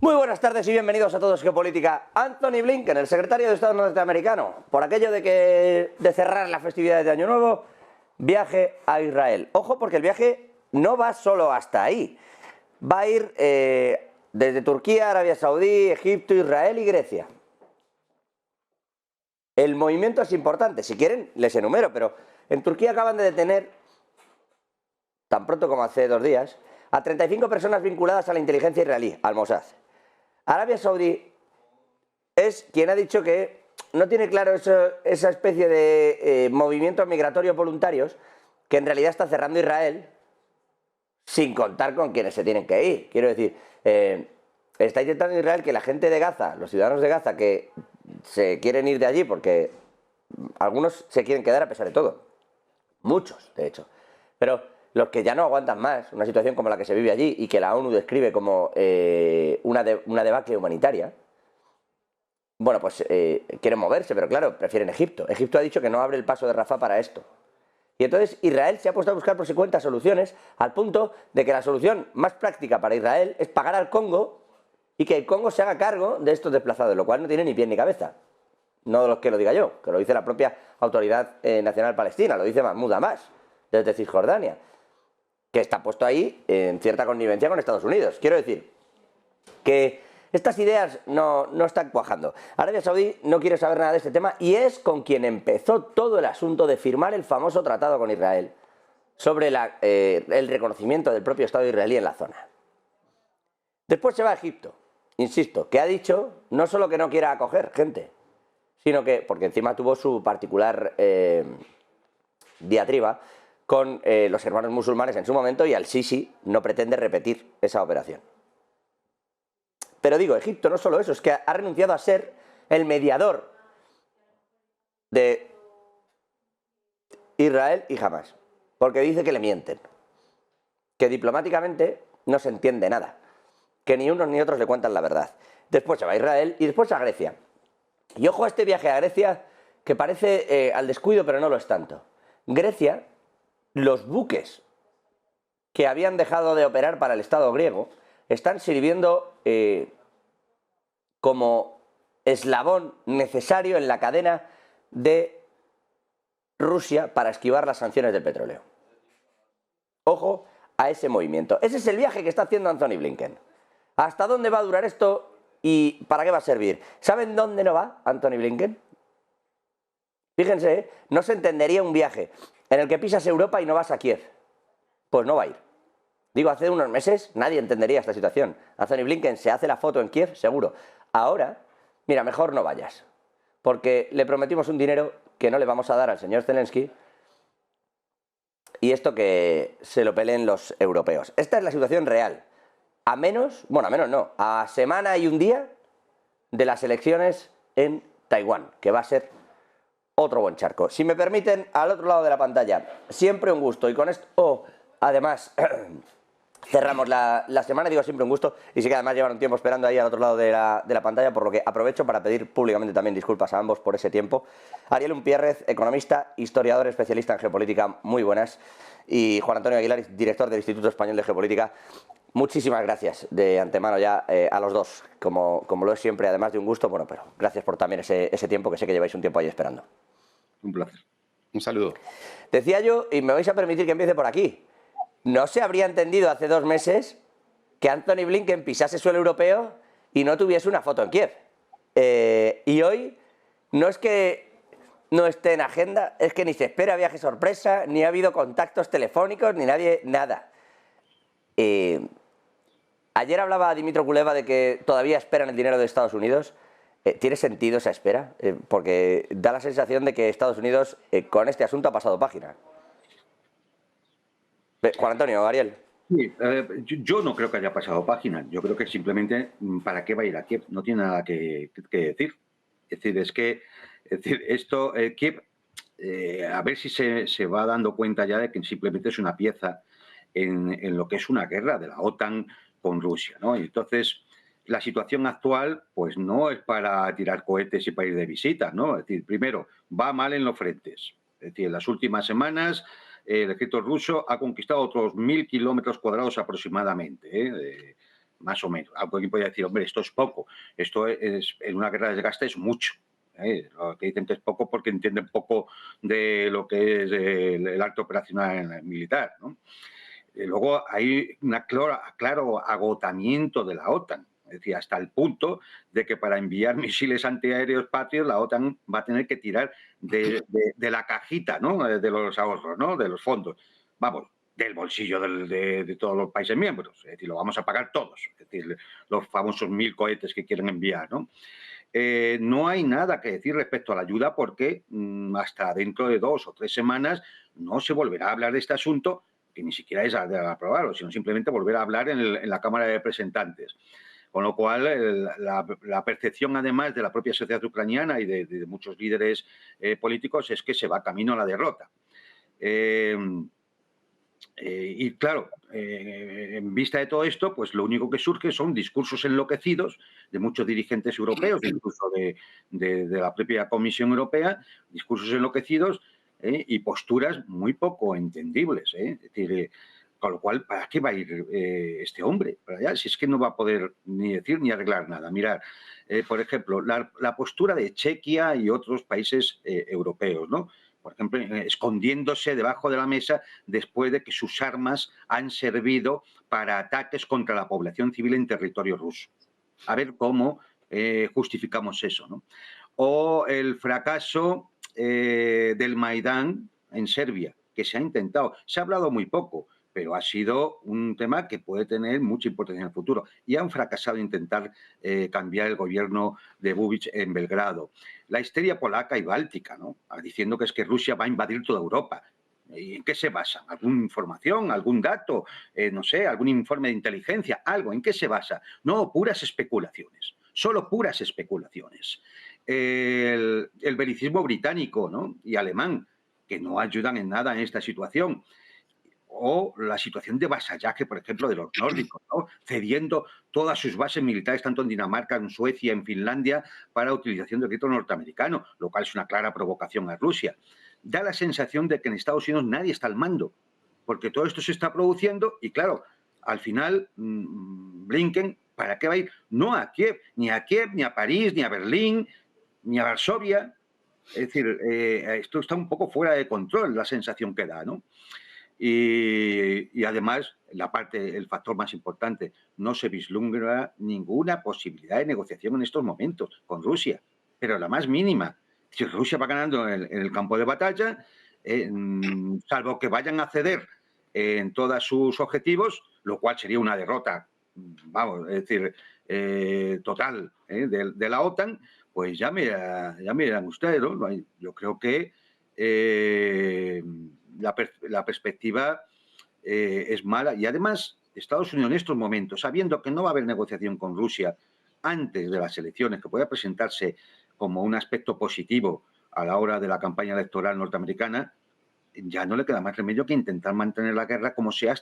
Muy buenas tardes y bienvenidos a Todos Geopolítica. Anthony Blinken, el secretario de Estado norteamericano, por aquello de cerrar las festividades de Año Nuevo, viaje a Israel. Ojo, porque el viaje no va solo hasta ahí. Va a ir desde Turquía, Arabia Saudí, Egipto, Israel y Grecia. El movimiento es importante. Si quieren, les enumero, pero en Turquía acaban de detener, tan pronto como hace 2 días, a 35 personas vinculadas a la inteligencia israelí, al Mossad. Arabia Saudí es quien ha dicho que no tiene claro esa especie de movimientos migratorios voluntarios que en realidad está cerrando Israel sin contar con quienes se tienen que ir. Quiero decir, está intentando Israel que la gente de Gaza, los ciudadanos de Gaza que se quieren ir de allí porque algunos se quieren quedar a pesar de todo, muchos de hecho, pero los que ya no aguantan más una situación como la que se vive allí y que la ONU describe como una debacle humanitaria, bueno, pues quieren moverse, pero claro, prefieren Egipto. Egipto ha dicho que no abre el paso de Rafah para esto. Y entonces Israel se ha puesto a buscar por su cuenta soluciones al punto de que la solución más práctica para Israel es pagar al Congo y que el Congo se haga cargo de estos desplazados, lo cual no tiene ni pie ni cabeza. No de los que lo diga yo, que lo dice la propia Autoridad Nacional Palestina, lo dice Mahmoud Abbas, desde Cisjordania, que está puesto ahí en cierta connivencia con Estados Unidos. Quiero decir que estas ideas no están cuajando. Arabia Saudí no quiere saber nada de este tema y es con quien empezó todo el asunto de firmar el famoso tratado con Israel sobre el reconocimiento del propio Estado israelí en la zona. Después se va a Egipto, insisto, que ha dicho no solo que no quiera acoger gente, sino que, porque encima tuvo su particular diatriba con los hermanos musulmanes en su momento, y al-Sisi no pretende repetir esa operación. Pero digo, Egipto no solo eso, es que ha renunciado a ser el mediador de Israel y Hamás, porque dice que le mienten, que diplomáticamente no se entiende nada, que ni unos ni otros le cuentan la verdad. Después se va a Israel y después a Grecia. Y ojo a este viaje a Grecia, que parece al descuido, pero no lo es tanto. Grecia, los buques que habían dejado de operar para el Estado griego están sirviendo como eslabón necesario en la cadena de Rusia para esquivar las sanciones del petróleo. Ojo a ese movimiento. Ese es el viaje que está haciendo Anthony Blinken. ¿Hasta dónde va a durar esto y para qué va a servir? ¿Saben dónde no va Anthony Blinken? Fíjense, no se entendería un viaje en el que pisas Europa y no vas a Kiev. Pues no va a ir. Digo, hace unos meses nadie entendería esta situación. Anthony Blinken se hace la foto en Kiev, seguro. Ahora, mira, mejor no vayas, porque le prometimos un dinero que no le vamos a dar al señor Zelensky, y esto que se lo peleen los europeos. Esta es la situación real. A menos, bueno, a menos no, a semana y un día de las elecciones en Taiwán, que va a ser otro buen charco. Si me permiten, al otro lado de la pantalla, siempre un gusto, y con esto, además, cerramos la semana, digo siempre un gusto, y sí que además llevan un tiempo esperando ahí al otro lado de la pantalla, por lo que aprovecho para pedir públicamente también disculpas a ambos por ese tiempo. Ariel Umpierrez, economista, historiador, especialista en geopolítica, muy buenas, y Juan Antonio Aguilar, director del Instituto Español de Geopolítica. Muchísimas gracias de antemano ya a los dos, como lo es siempre, además de un gusto, bueno, pero gracias por también ese tiempo, que sé que lleváis un tiempo ahí esperando. Un placer. Un saludo. Decía yo, y me vais a permitir que empiece por aquí, no se habría entendido hace 2 meses que Anthony Blinken pisase suelo europeo y no tuviese una foto en Kiev. Y hoy no es que no esté en agenda, es que ni se espera viaje sorpresa, ni ha habido contactos telefónicos, ni nadie, nada. Ayer hablaba Dmytro Kuleba de que todavía esperan el dinero de Estados Unidos. ¿Tiene sentido esa espera? Porque da la sensación de que Estados Unidos con este asunto ha pasado página. Juan Antonio, Ariel. Sí, yo no creo que haya pasado página. Yo creo que simplemente, ¿para qué va a ir a Kiev? No tiene nada que decir. Es decir, esto, Kiev, a ver si se va dando cuenta ya de que simplemente es una pieza en lo que es una guerra de la OTAN con Rusia, ¿no? Y entonces, la situación actual, pues no es para tirar cohetes y para ir de visita, ¿no? Es decir, primero, va mal en los frentes. Es decir, en las últimas semanas el ejército ruso ha conquistado otros 1000 kilómetros cuadrados aproximadamente, más o menos. Alguien podría decir, hombre, esto es poco, esto es, en una guerra de desgaste es mucho. Lo que dicen que es poco porque entienden poco de lo que es el arte operacional militar, ¿no? Luego hay un claro agotamiento de la OTAN. Es decir, hasta el punto de que para enviar misiles antiaéreos patrios la OTAN va a tener que tirar de la cajita, ¿no? De los ahorros, ¿no? De los fondos. Vamos, del bolsillo de todos los países miembros. Es decir, lo vamos a pagar todos. Es decir, los famosos 1000 cohetes que quieren enviar, ¿no? No hay nada que decir respecto a la ayuda porque hasta dentro de 2 o 3 semanas no se volverá a hablar de este asunto, que ni siquiera es de aprobarlo, sino simplemente volver a hablar en la Cámara de Representantes. Con lo cual, la percepción, además, de la propia sociedad ucraniana y de muchos líderes políticos es que se va camino a la derrota. Y claro, en vista de todo esto, pues lo único que surge son discursos enloquecidos de muchos dirigentes europeos, incluso de la propia Comisión Europea, discursos enloquecidos y posturas muy poco entendibles. Es decir, con lo cual, ¿para qué va a ir este hombre para allá? Si es que no va a poder ni decir ni arreglar nada. Mirad, por ejemplo, la postura de Chequia y otros países europeos, ¿no? Por ejemplo, escondiéndose debajo de la mesa después de que sus armas han servido para ataques contra la población civil en territorio ruso. A ver cómo justificamos eso, ¿no? O el fracaso del Maidán en Serbia, que se ha intentado. Se ha hablado muy poco, pero ha sido un tema que puede tener mucha importancia en el futuro. Y han fracasado en intentar cambiar el gobierno de Bubich en Belgrado. La histeria polaca y báltica, ¿no? Diciendo que es que Rusia va a invadir toda Europa. ¿Y en qué se basa? ¿Alguna información? ¿Algún dato? No sé, algún informe de inteligencia, algo. ¿En qué se basa? No, puras especulaciones. Solo puras especulaciones. El belicismo británico, ¿no? Y alemán, que no ayudan en nada en esta situación. O la situación de vasallaje, por ejemplo, de los nórdicos, ¿no? Cediendo todas sus bases militares, tanto en Dinamarca, en Suecia, en Finlandia, para utilización del grito norteamericano, lo cual es una clara provocación a Rusia. Da la sensación de que en Estados Unidos nadie está al mando, porque todo esto se está produciendo y, claro, al final, Blinken, ¿para qué va a ir? No a Kiev, ni a París, ni a Berlín, ni a Varsovia. Es decir, esto está un poco fuera de control, la sensación que da, ¿no? Y además, el factor más importante, no se vislumbra ninguna posibilidad de negociación en estos momentos con Rusia, pero la más mínima. Si Rusia va ganando en el campo de batalla, salvo que vayan a ceder en todos sus objetivos, lo cual sería una derrota, vamos, es decir, total de la OTAN, pues ya me dirán ustedes, ¿no? Yo creo que la perspectiva es mala. Y además, Estados Unidos en estos momentos, sabiendo que no va a haber negociación con Rusia antes de las elecciones, que pueda presentarse como un aspecto positivo a la hora de la campaña electoral norteamericana, ya no le queda más remedio que intentar mantener la guerra como sea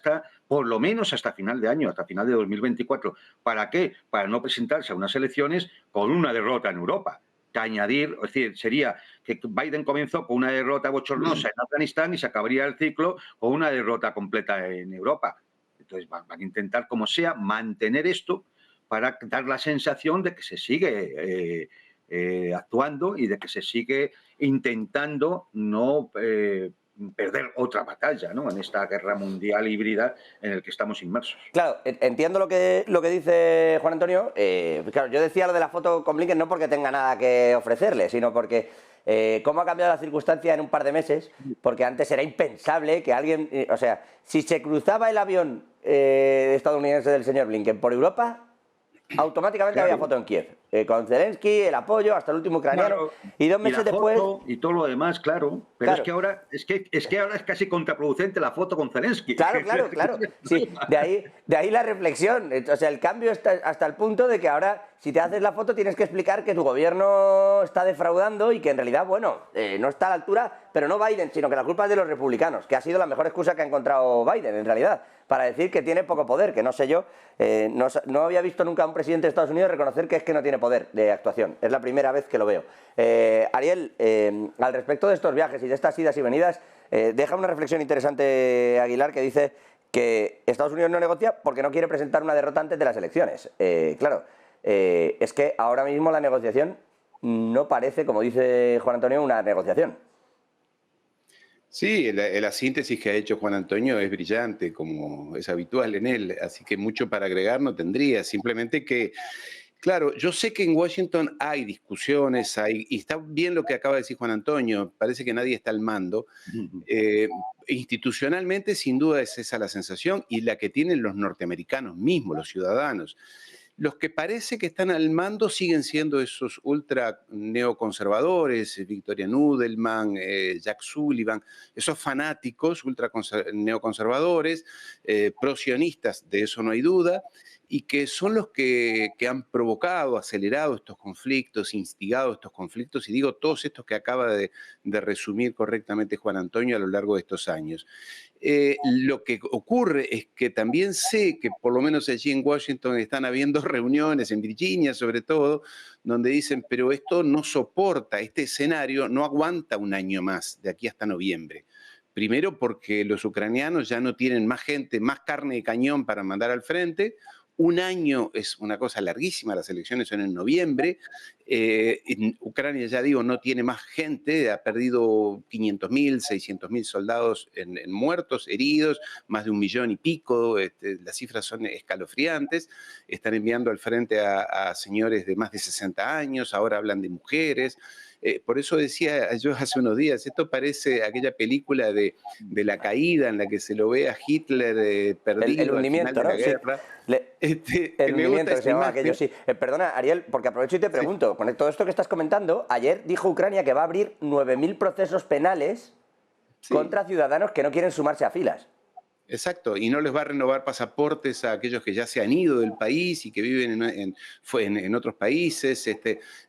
por lo menos hasta final de año, hasta final de 2024. ¿Para qué? Para no presentarse a unas elecciones con una derrota en Europa. Que añadir, es decir, sería que Biden comenzó con una derrota bochornosa en Afganistán y se acabaría el ciclo con una derrota completa en Europa. Entonces van a intentar, como sea, mantener esto para dar la sensación de que se sigue actuando y de que se sigue intentando no perder otra batalla, ¿no? En esta guerra mundial híbrida en la que estamos inmersos. Claro, entiendo lo que dice Juan Antonio. Claro, yo decía lo de la foto con Blinken no porque tenga nada que ofrecerle, sino porque cómo ha cambiado la circunstancia en un par de meses, porque antes era impensable que alguien, o sea, si se cruzaba el avión estadounidense del señor Blinken por Europa, automáticamente había foto en Kiev, con Zelensky, el apoyo, hasta el último ucraniano, y 2 meses después... Y todo lo demás, claro, pero claro. Es que ahora es casi contraproducente la foto con Zelensky. Claro. Sí, de ahí la reflexión. O sea, el cambio está hasta el punto de que ahora, si te haces la foto, tienes que explicar que tu gobierno está defraudando y que en realidad, bueno, no está a la altura, pero no Biden, sino que la culpa es de los republicanos, que ha sido la mejor excusa que ha encontrado Biden, en realidad, para decir que tiene poco poder, que no sé yo, no había visto nunca a un presidente de Estados Unidos reconocer que es que no tiene poder de actuación. Es la primera vez que lo veo. Ariel, al respecto de estos viajes y de estas idas y venidas, deja una reflexión interesante Aguilar que dice que Estados Unidos no negocia porque no quiere presentar una derrota antes de las elecciones. Claro, es que ahora mismo la negociación no parece, como dice Juan Antonio, una negociación. Sí, la síntesis que ha hecho Juan Antonio es brillante, como es habitual en él, así que mucho para agregar no tendría, simplemente que, claro, yo sé que en Washington hay discusiones, y está bien lo que acaba de decir Juan Antonio, parece que nadie está al mando. Eh, Institucionalmente, sin duda, es esa la sensación y la que tienen los norteamericanos mismos, los ciudadanos. Los que parece que están al mando siguen siendo esos ultra neoconservadores, Victoria Nudelman, Jack Sullivan, esos fanáticos ultra neoconservadores, pro-sionistas, de eso no hay duda, y que son los que han provocado, acelerado estos conflictos, instigado estos conflictos, y digo todos estos que acaba de resumir correctamente Juan Antonio a lo largo de estos años. Lo que ocurre es que también sé que por lo menos allí en Washington están habiendo reuniones, en Virginia sobre todo, donde dicen, pero esto no soporta, este escenario no aguanta un año más, de aquí hasta noviembre. Primero porque los ucranianos ya no tienen más gente, más carne de cañón para mandar al frente. Un año es una cosa larguísima, las elecciones son en noviembre. En Ucrania, ya digo, no tiene más gente, ha perdido 500.000, 600.000 soldados en muertos, heridos, más de 1,000,000 y pico, las cifras son escalofriantes. Están enviando al frente a señores de más de 60 años, ahora hablan de mujeres. Por eso decía yo hace unos días, esto parece aquella película de la caída en la que se lo ve a Hitler perdido al final hundimiento, de la ¿no? Sí. guerra. El Me gusta hundimiento que esa se llamaba imagen. aquello, sí. Perdona, Ariel, porque aprovecho y te pregunto, con todo esto que estás comentando, ayer dijo Ucrania que va a abrir 9.000 procesos penales contra ciudadanos que no quieren sumarse a filas. Exacto, y no les va a renovar pasaportes a aquellos que ya se han ido del país y que viven en otros países.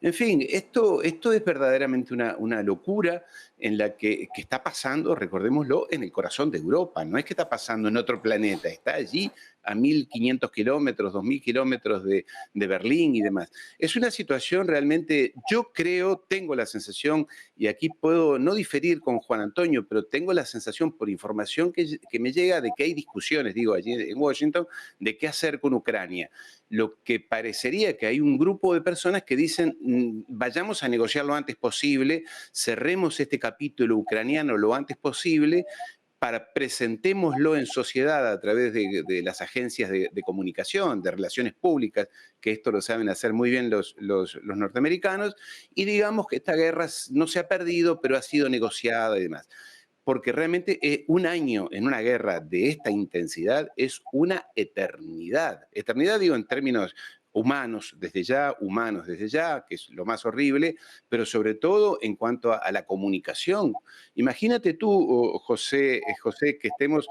En fin, esto es verdaderamente una locura en la que está pasando, recordémoslo, en el corazón de Europa. No es que está pasando en otro planeta, está allí a 1.500 kilómetros, 2.000 kilómetros de Berlín y demás. Es una situación realmente, yo creo, tengo la sensación, y aquí puedo no diferir con Juan Antonio, pero tengo la sensación por información que me llega de que hay discusiones, digo, allí en Washington, de qué hacer con Ucrania. Lo que parecería que hay un grupo de personas que dicen, vayamos a negociar lo antes posible, cerremos este capítulo ucraniano lo antes posible, presentémoslo en sociedad a través de las agencias de comunicación, de relaciones públicas, que esto lo saben hacer muy bien los norteamericanos, y digamos que esta guerra no se ha perdido, pero ha sido negociada y demás. Porque realmente un año en una guerra de esta intensidad es una eternidad. Eternidad digo en términos humanos desde ya, que es lo más horrible, pero sobre todo en cuanto a la comunicación. Imagínate tú, José, que estemos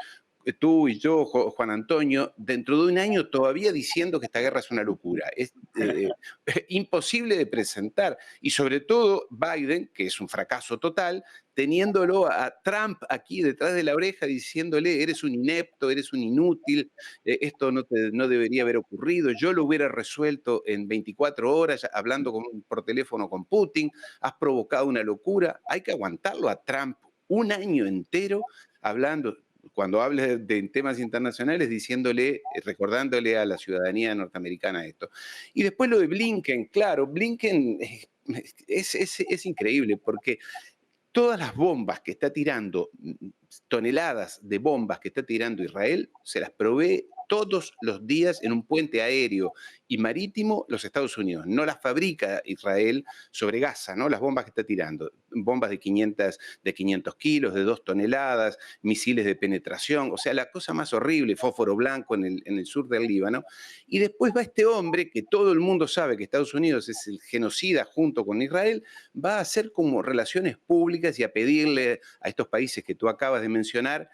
tú y yo, Juan Antonio, dentro de un año todavía diciendo que esta guerra es una locura. Es imposible de presentar. Y sobre todo Biden, que es un fracaso total, teniéndolo a Trump aquí detrás de la oreja, diciéndole, eres un inepto, eres un inútil, esto no debería haber ocurrido, yo lo hubiera resuelto en 24 horas hablando por teléfono con Putin, has provocado una locura. Hay que aguantarlo a Trump un año entero hablando, cuando hable de temas internacionales, diciéndole, recordándole a la ciudadanía norteamericana esto. Y después lo de Blinken, claro, Blinken es increíble porque todas las bombas que está tirando, toneladas de bombas que está tirando Israel, se las provee todos los días en un puente aéreo y marítimo los Estados Unidos. No las fabrica Israel sobre Gaza, ¿no? Las bombas que está tirando. Bombas de 500 kilos, de 2 toneladas, misiles de penetración. O sea, la cosa más horrible, fósforo blanco en el sur del Líbano. Y después va este hombre que todo el mundo sabe que Estados Unidos es el genocida junto con Israel, va a hacer como relaciones públicas y a pedirle a estos países que tú acabas de mencionar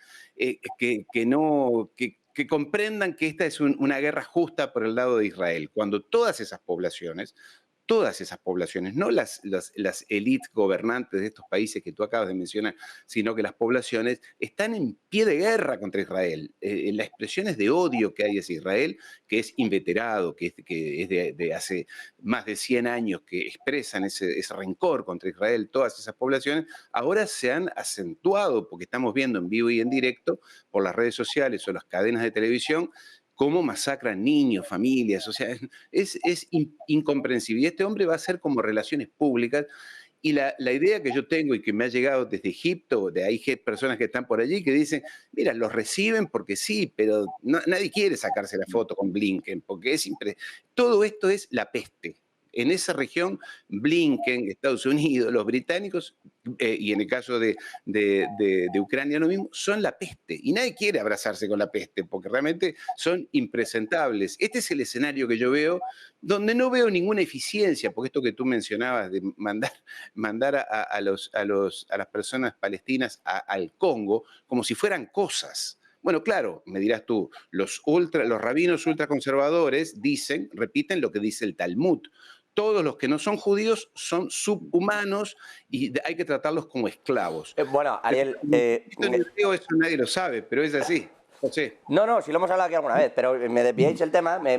que comprendan que esta es una guerra justa por el lado de Israel, cuando todas esas poblaciones, todas esas poblaciones, no las élites gobernantes de estos países que tú acabas de mencionar, sino que las poblaciones están en pie de guerra contra Israel. Las expresiones de odio que hay hacia Israel, que es inveterado, que es de hace más de 100 años que expresan ese rencor contra Israel, todas esas poblaciones, ahora se han acentuado porque estamos viendo en vivo y en directo por las redes sociales o las cadenas de televisión cómo masacran niños, familias, o sea, es incomprensible. Y este hombre va a hacer como relaciones públicas. Y la idea que yo tengo y que me ha llegado desde Egipto, de ahí personas que están por allí que dicen, mira, los reciben porque sí, pero nadie quiere sacarse la foto con Blinken, porque todo esto es la peste. En esa región, Blinken, Estados Unidos, los británicos, y en el caso de Ucrania lo mismo, son la peste. Y nadie quiere abrazarse con la peste, porque realmente son impresentables. Este es el escenario que yo veo, donde no veo ninguna eficiencia, porque esto que tú mencionabas de mandar a las personas palestinas al Congo como si fueran cosas. Bueno, claro, me dirás tú, los rabinos ultraconservadores repiten lo que dice el Talmud. Todos los que no son judíos son subhumanos y hay que tratarlos como esclavos. Bueno, Ariel... Eso nadie lo sabe, pero es así. José. No, si lo hemos hablado aquí alguna vez, pero me desviáis el tema, me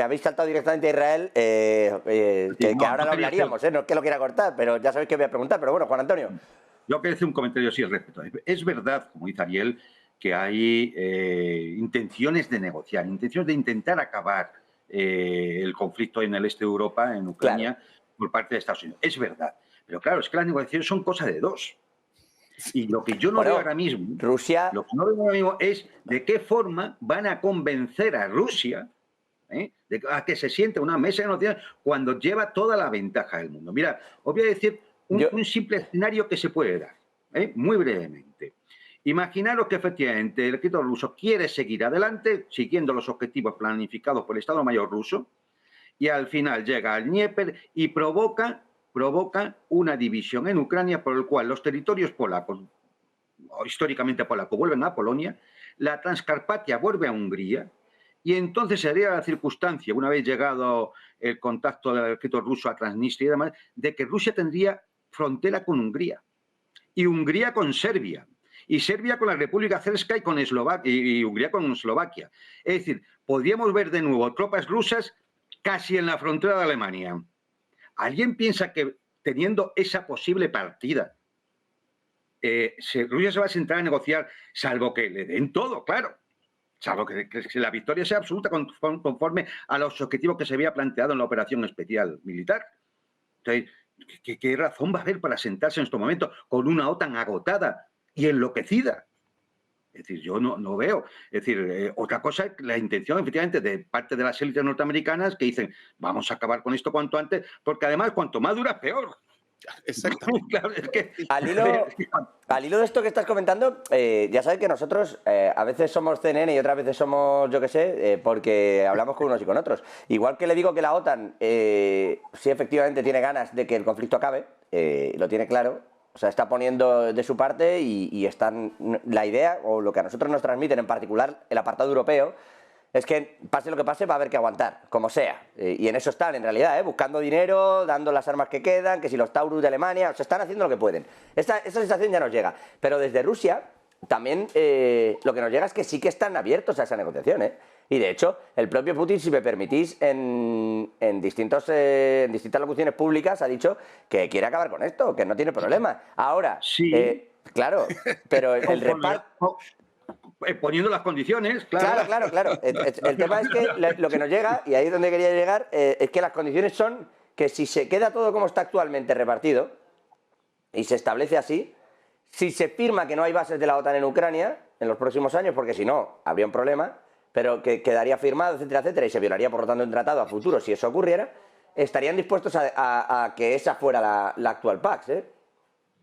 habéis saltado directamente a Israel, que ahora lo hablaríamos, no es que lo quiera cortar, pero ya sabéis que voy a preguntar, pero bueno, Juan Antonio. Yo quería hacer un comentario así al respecto. Es verdad, como dice Ariel, que hay intenciones de negociar, intenciones de intentar acabar el conflicto en el este de Europa, en Ucrania, claro, por parte de Estados Unidos. Es verdad. Pero claro, es que las negociaciones son cosa de dos. Y lo que yo no veo ahora mismo, lo que no veo ahora mismo es de qué forma van a convencer a Rusia a que se siente a una mesa de negociaciones cuando lleva toda la ventaja del mundo. Mira, os voy a decir un simple escenario que se puede dar, muy brevemente. Imaginaros que efectivamente el ejército ruso quiere seguir adelante, siguiendo los objetivos planificados por el Estado Mayor ruso, y al final llega al Dnieper y provoca una división en Ucrania por el cual los territorios polacos, o históricamente polacos, vuelven a Polonia, la Transcarpatia vuelve a Hungría, y entonces sería la circunstancia, una vez llegado el contacto del ejército ruso a Transnistria y demás, de que Rusia tendría frontera con Hungría, y Hungría con Serbia, y Serbia con la República Srpska y con Eslovaquia, y Hungría con Eslovaquia. Es decir, podríamos ver de nuevo tropas rusas casi en la frontera de Alemania. ¿Alguien piensa que teniendo esa posible partida, Rusia se va a sentar a negociar, salvo que le den todo, claro? Salvo que la victoria sea absoluta conforme a los objetivos que se había planteado en la operación especial militar. Entonces, ¿qué razón va a haber para sentarse en estos momentos con una OTAN agotada y enloquecida? Es decir, yo no veo. Es decir, otra cosa es la intención, efectivamente, de parte de las élites norteamericanas que dicen, vamos a acabar con esto cuanto antes, porque además, cuanto más dura, peor. Exacto. Claro, es que, al hilo de esto que estás comentando, ya sabes que nosotros a veces somos CNN y otras veces somos, yo qué sé, porque hablamos con unos y con otros. Igual que le digo que la OTAN sí efectivamente tiene ganas de que el conflicto acabe, lo tiene claro, o sea, está poniendo de su parte y están, la idea, o lo que a nosotros nos transmiten, en particular el apartado europeo, es que pase lo que pase va a haber que aguantar, como sea. Y en eso están, en realidad, buscando dinero, dando las armas que quedan, que si los Taurus de Alemania, o sea, están haciendo lo que pueden. Esa sensación ya nos llega. Pero desde Rusia, también lo que nos llega es que sí que están abiertos a esa negociación, Y de hecho, el propio Putin, si me permitís, en distintas locuciones públicas ha dicho que quiere acabar con esto, que no tiene problema. Ahora, sí. Claro, pero el reparto... Poniendo las condiciones, claro. Claro. El tema es que lo que nos llega, y ahí es donde quería llegar, es que las condiciones son que si se queda todo como está actualmente repartido, y se establece así, si se firma que no hay bases de la OTAN en Ucrania en los próximos años, porque si no, habría un problema, pero que quedaría firmado, etcétera, etcétera, y se violaría, por lo tanto, un tratado a futuro si eso ocurriera, estarían dispuestos a que esa fuera la actual Pax,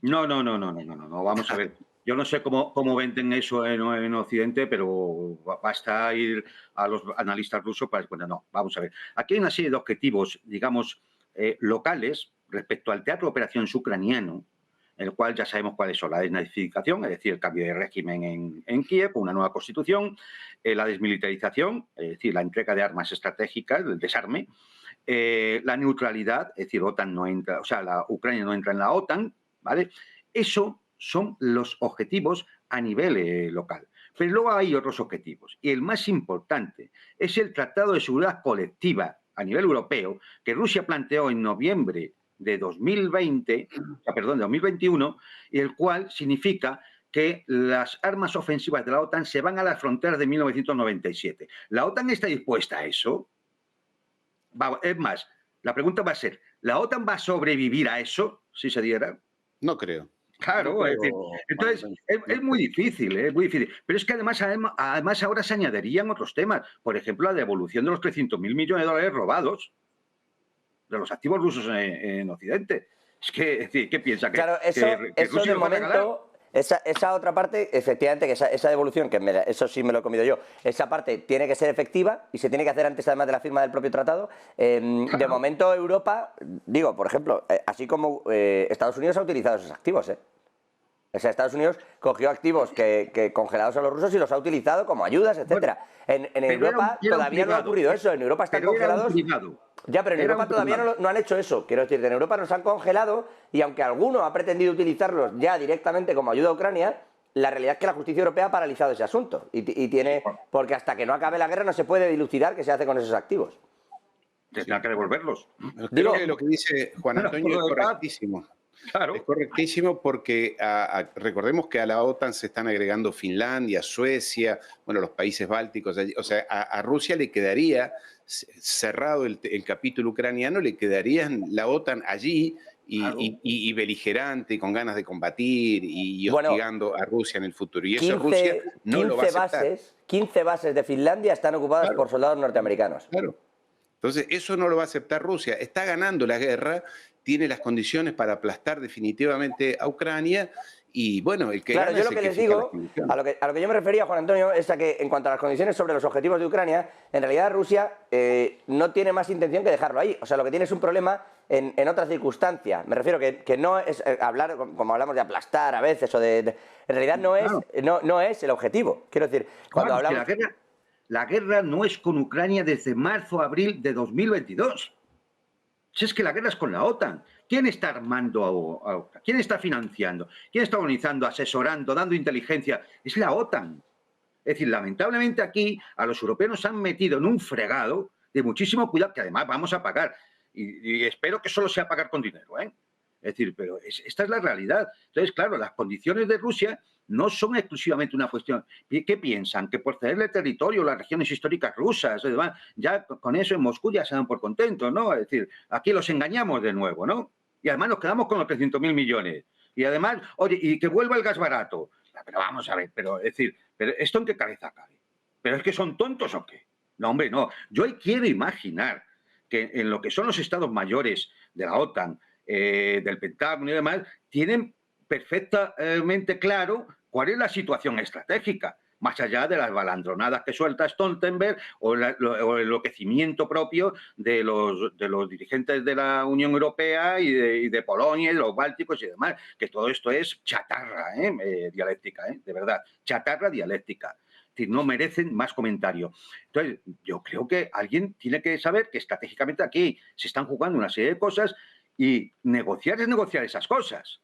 No, vamos a ver. Yo no sé cómo venden eso en Occidente, pero basta ir a los analistas rusos para decir, no, vamos a ver. Aquí hay una serie de objetivos, digamos, locales respecto al teatro de operaciones ucraniano, en el cual ya sabemos cuáles son: la desnazificación, es decir, el cambio de régimen en Kiev, una nueva constitución, la desmilitarización, es decir, la entrega de armas estratégicas, el desarme, la neutralidad, es decir, OTAN no entra, o sea, la Ucrania no entra en la OTAN, ¿vale? Eso son los objetivos a nivel local. Pero luego hay otros objetivos, y el más importante es el Tratado de Seguridad Colectiva a nivel europeo, que Rusia planteó en noviembre de 2020, perdón, de 2021, y el cual significa que las armas ofensivas de la OTAN se van a las fronteras de 1997. ¿La OTAN está dispuesta a eso? Es más, la pregunta va a ser, ¿la OTAN va a sobrevivir a eso, si se diera? No creo. Claro, No es decir, creo, entonces Juan, es muy difícil, es muy difícil. Pero es que además ahora se añadirían otros temas. Por ejemplo, la devolución de los 300.000 millones de dólares robados de los activos rusos en Occidente. Es decir, ¿qué piensa? Claro, eso Rusia de los va a regalar? momento, esa otra parte, efectivamente, que esa devolución, eso sí me lo he comido yo, esa parte tiene que ser efectiva y se tiene que hacer antes además de la firma del propio tratado. De momento Europa, digo, por ejemplo, así como Estados Unidos ha utilizado esos activos, O sea, Estados Unidos cogió activos que congelados a los rusos y los ha utilizado como ayudas, etcétera. En Europa todavía no ha ocurrido eso. En Europa están congelados. Ya, pero en Europa todavía no han hecho eso. Quiero decir, en Europa nos han congelado y aunque alguno ha pretendido utilizarlos ya directamente como ayuda a Ucrania, la realidad es que la justicia europea ha paralizado ese asunto y tiene, porque hasta que no acabe la guerra no se puede dilucidar qué se hace con esos activos. Tendrán que devolverlos. Creo que lo que dice Juan Antonio es correctísimo. Claro. Es correctísimo porque recordemos que a la OTAN se están agregando Finlandia, Suecia, bueno, los países bálticos. O sea, a Rusia le quedaría, cerrado el capítulo ucraniano, le quedaría la OTAN allí y beligerante, con ganas de combatir y hostigando a Rusia en el futuro. Y eso Rusia no lo va a aceptar. 15 bases de Finlandia están ocupadas por soldados norteamericanos. Claro. Entonces, eso no lo va a aceptar Rusia. Está ganando la guerra, tiene las condiciones para aplastar definitivamente a Ucrania y, bueno, el que claro, gana yo es lo que el les digo, a lo que yo me refería, Juan Antonio, es a que en cuanto a las condiciones sobre los objetivos de Ucrania, en realidad Rusia no tiene más intención que dejarlo ahí. O sea, lo que tiene es un problema en otra circunstancia. Me refiero que no es hablar, como hablamos de aplastar a veces, en realidad no es el objetivo. Quiero decir, cuando hablamos... La guerra no es con Ucrania desde marzo-abril de 2022. Si es que la guerra es con la OTAN. ¿Quién está armando a OTAN? ¿Quién está financiando? ¿Quién está organizando, asesorando, dando inteligencia? Es la OTAN. Es decir, lamentablemente aquí a los europeos nos han metido en un fregado de muchísimo cuidado, que además vamos a pagar. Y espero que solo sea pagar con dinero, Es decir, pero esta es la realidad. Entonces, claro, las condiciones de Rusia no son exclusivamente una cuestión. ¿Qué piensan? Que por cederle territorio, las regiones históricas rusas, ya con eso en Moscú ya se dan por contentos, ¿no? Es decir, aquí los engañamos de nuevo, ¿no? Y además nos quedamos con los 300.000 millones. Y además, oye, y que vuelva el gas barato. Pero vamos a ver, pero ¿esto en qué cabeza cabe? ¿Pero es que son tontos o qué? No, hombre, no. Yo quiero imaginar que en lo que son los estados mayores de la OTAN, del Pentágono y demás, tienen perfectamente claro cuál es la situación estratégica, más allá de las balandronadas que suelta Stoltenberg o el enloquecimiento propio de los dirigentes de la Unión Europea y de Polonia y de los bálticos y demás, que todo esto es chatarra dialéctica, de verdad, chatarra dialéctica. Es decir, no merecen más comentario. Entonces, yo creo que alguien tiene que saber que estratégicamente aquí se están jugando una serie de cosas y negociar es negociar esas cosas.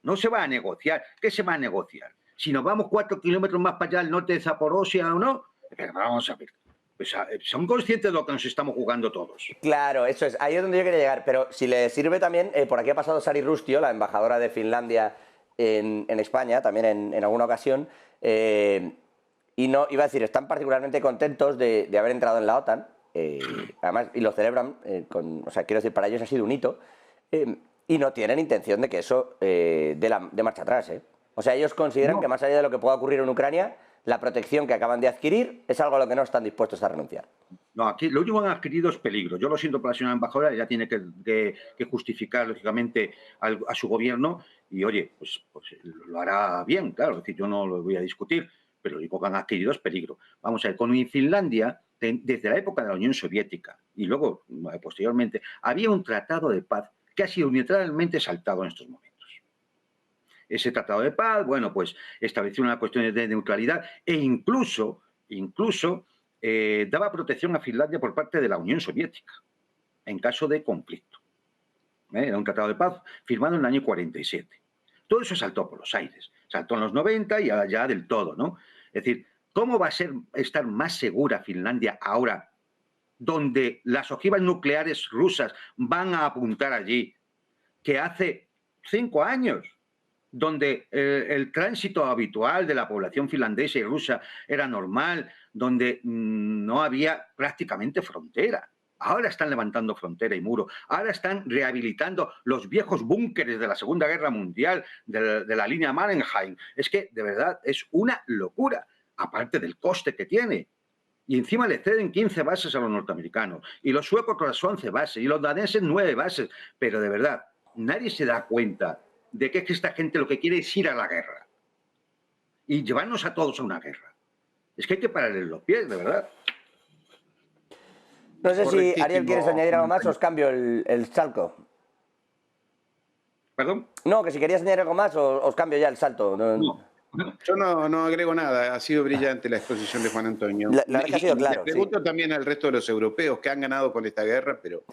No se va a negociar. ¿Qué se va a negociar? Si nos vamos 4 kilómetros más para allá al norte de Zaporozhia o no, pero vamos a ver. Pues, ¿son conscientes de lo que nos estamos jugando todos? Claro, eso es. Ahí es donde yo quería llegar. Pero si le sirve también, por aquí ha pasado Sari Rustio, la embajadora de Finlandia en España, también en alguna ocasión, y no iba a decir, están particularmente contentos de haber entrado en la OTAN, además, y lo celebran, o sea, quiero decir, para ellos ha sido un hito, y no tienen intención de que eso de marcha atrás, O sea, ellos consideran que más allá de lo que pueda ocurrir en Ucrania, la protección que acaban de adquirir es algo a lo que no están dispuestos a renunciar. No, aquí lo único que han adquirido es peligro. Yo lo siento por la señora embajadora, ella tiene que justificar, lógicamente, a su gobierno y, oye, pues lo hará bien, claro, es decir, yo no lo voy a discutir, pero lo único que han adquirido es peligro. Vamos a ver, con Finlandia, desde la época de la Unión Soviética y luego, posteriormente, había un tratado de paz que ha sido unilateralmente saltado en estos momentos. Ese tratado de paz, bueno, pues estableció una cuestión de neutralidad e incluso daba protección a Finlandia por parte de la Unión Soviética. en caso de conflicto. Era un tratado de paz firmado en el año 47. Todo eso saltó por los aires. Saltó en los 90 y ya del todo, ¿no? Es decir, ¿cómo va a estar más segura Finlandia ahora, donde las ojivas nucleares rusas van a apuntar allí, que hace 5 años, donde el tránsito habitual de la población finlandesa y rusa era normal, donde no había prácticamente frontera? Ahora están levantando frontera y muro, ahora están rehabilitando los viejos búnkeres de la Segunda Guerra Mundial, de la línea Mannerheim. Es que, de verdad, es una locura, aparte del coste que tiene. Y encima le ceden 15 bases a los norteamericanos, y los suecos otras 11 bases, y los daneses 9 bases. Pero de verdad, nadie se da cuenta de que esta gente lo que quiere es ir a la guerra y llevarnos a todos a una guerra. Es que hay que pararle los pies, de verdad. No sé si, Ariel, ¿quieres añadir algo más o os cambio el salto? ¿Perdón? No, que si querías añadir algo más os cambio ya el salto. No. Yo no agrego nada, ha sido brillante la exposición de Juan Antonio. La verdad que ha sido claro. Le pregunto también al resto de los europeos que han ganado con esta guerra, pero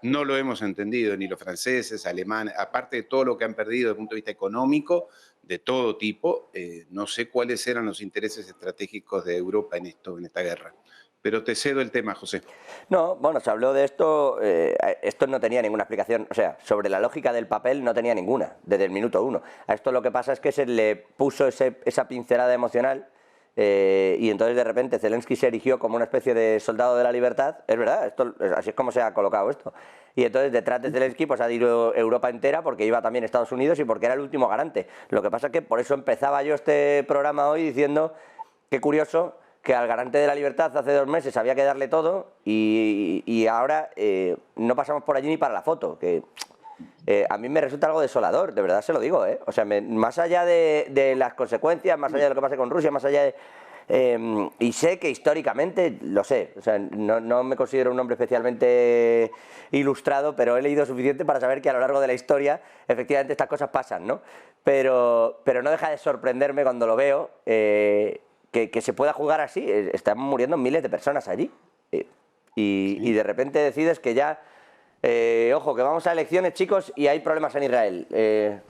no lo hemos entendido, ni los franceses, alemanes, aparte de todo lo que han perdido desde el punto de vista económico, de todo tipo, no sé cuáles eran los intereses estratégicos de Europa en esta guerra. Pero te cedo el tema, José. No, bueno, se habló de esto, esto no tenía ninguna explicación, o sea, sobre la lógica del papel no tenía ninguna, desde el minuto 1. A esto lo que pasa es que se le puso esa pincelada emocional y entonces de repente Zelensky se erigió como una especie de soldado de la libertad, es verdad, así es como se ha colocado esto. Y entonces detrás de Zelensky pues ha ido Europa entera porque iba también Estados Unidos y porque era el último garante. Lo que pasa es que por eso empezaba yo este programa hoy diciendo, qué curioso, que al garante de la libertad hace 2 meses había que darle todo y ahora no pasamos por allí ni para la foto, que a mí me resulta algo desolador, de verdad se lo digo, o sea, más allá de las consecuencias, más allá de lo que pase con Rusia, más allá de... y sé que históricamente, lo sé, o sea, no me considero un hombre especialmente ilustrado, pero he leído suficiente para saber que a lo largo de la historia efectivamente estas cosas pasan, ¿no? Pero no deja de sorprenderme cuando lo veo, que se pueda jugar así. Están muriendo miles de personas allí y de repente decides que ya, ojo, que vamos a elecciones, chicos, y hay problemas en Israel.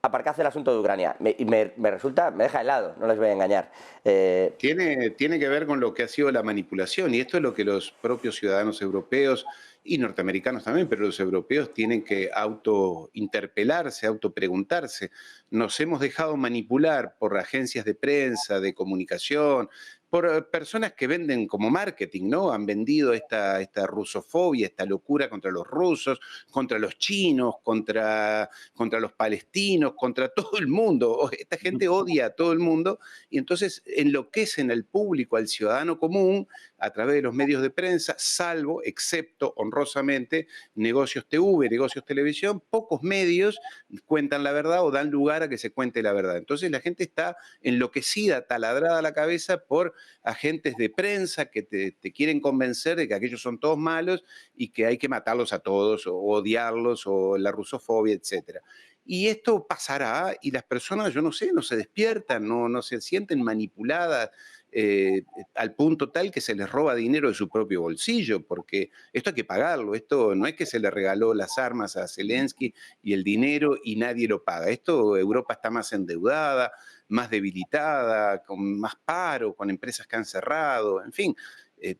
Aparcad el asunto de Ucrania. Me deja helado, no les voy a engañar. Tiene que ver con lo que ha sido la manipulación, y esto es lo que los propios ciudadanos europeos y norteamericanos también, pero los europeos tienen que autointerpelarse, autopreguntarse. Nos hemos dejado manipular por agencias de prensa, de comunicación, por personas que venden como marketing, ¿no? Han vendido esta rusofobia, esta locura contra los rusos, contra los chinos, contra los palestinos, contra todo el mundo. Esta gente odia a todo el mundo y entonces enloquecen al público, al ciudadano común, a través de los medios de prensa, salvo, excepto honrosamente, Negocios TV, Negocios Televisión, pocos medios cuentan la verdad o dan lugar a que se cuente la verdad. Entonces la gente está enloquecida, taladrada a la cabeza por agentes de prensa que te quieren convencer de que aquellos son todos malos y que hay que matarlos a todos o odiarlos o la rusofobia, etcétera. Y esto pasará y las personas, yo no sé, no se despiertan, no se sienten manipuladas al punto tal que se les roba dinero de su propio bolsillo, porque esto hay que pagarlo, esto no es que se le regaló las armas a Zelensky y el dinero y nadie lo paga. Esto, Europa está más endeudada, más debilitada, con más paro, con empresas que han cerrado, en fin.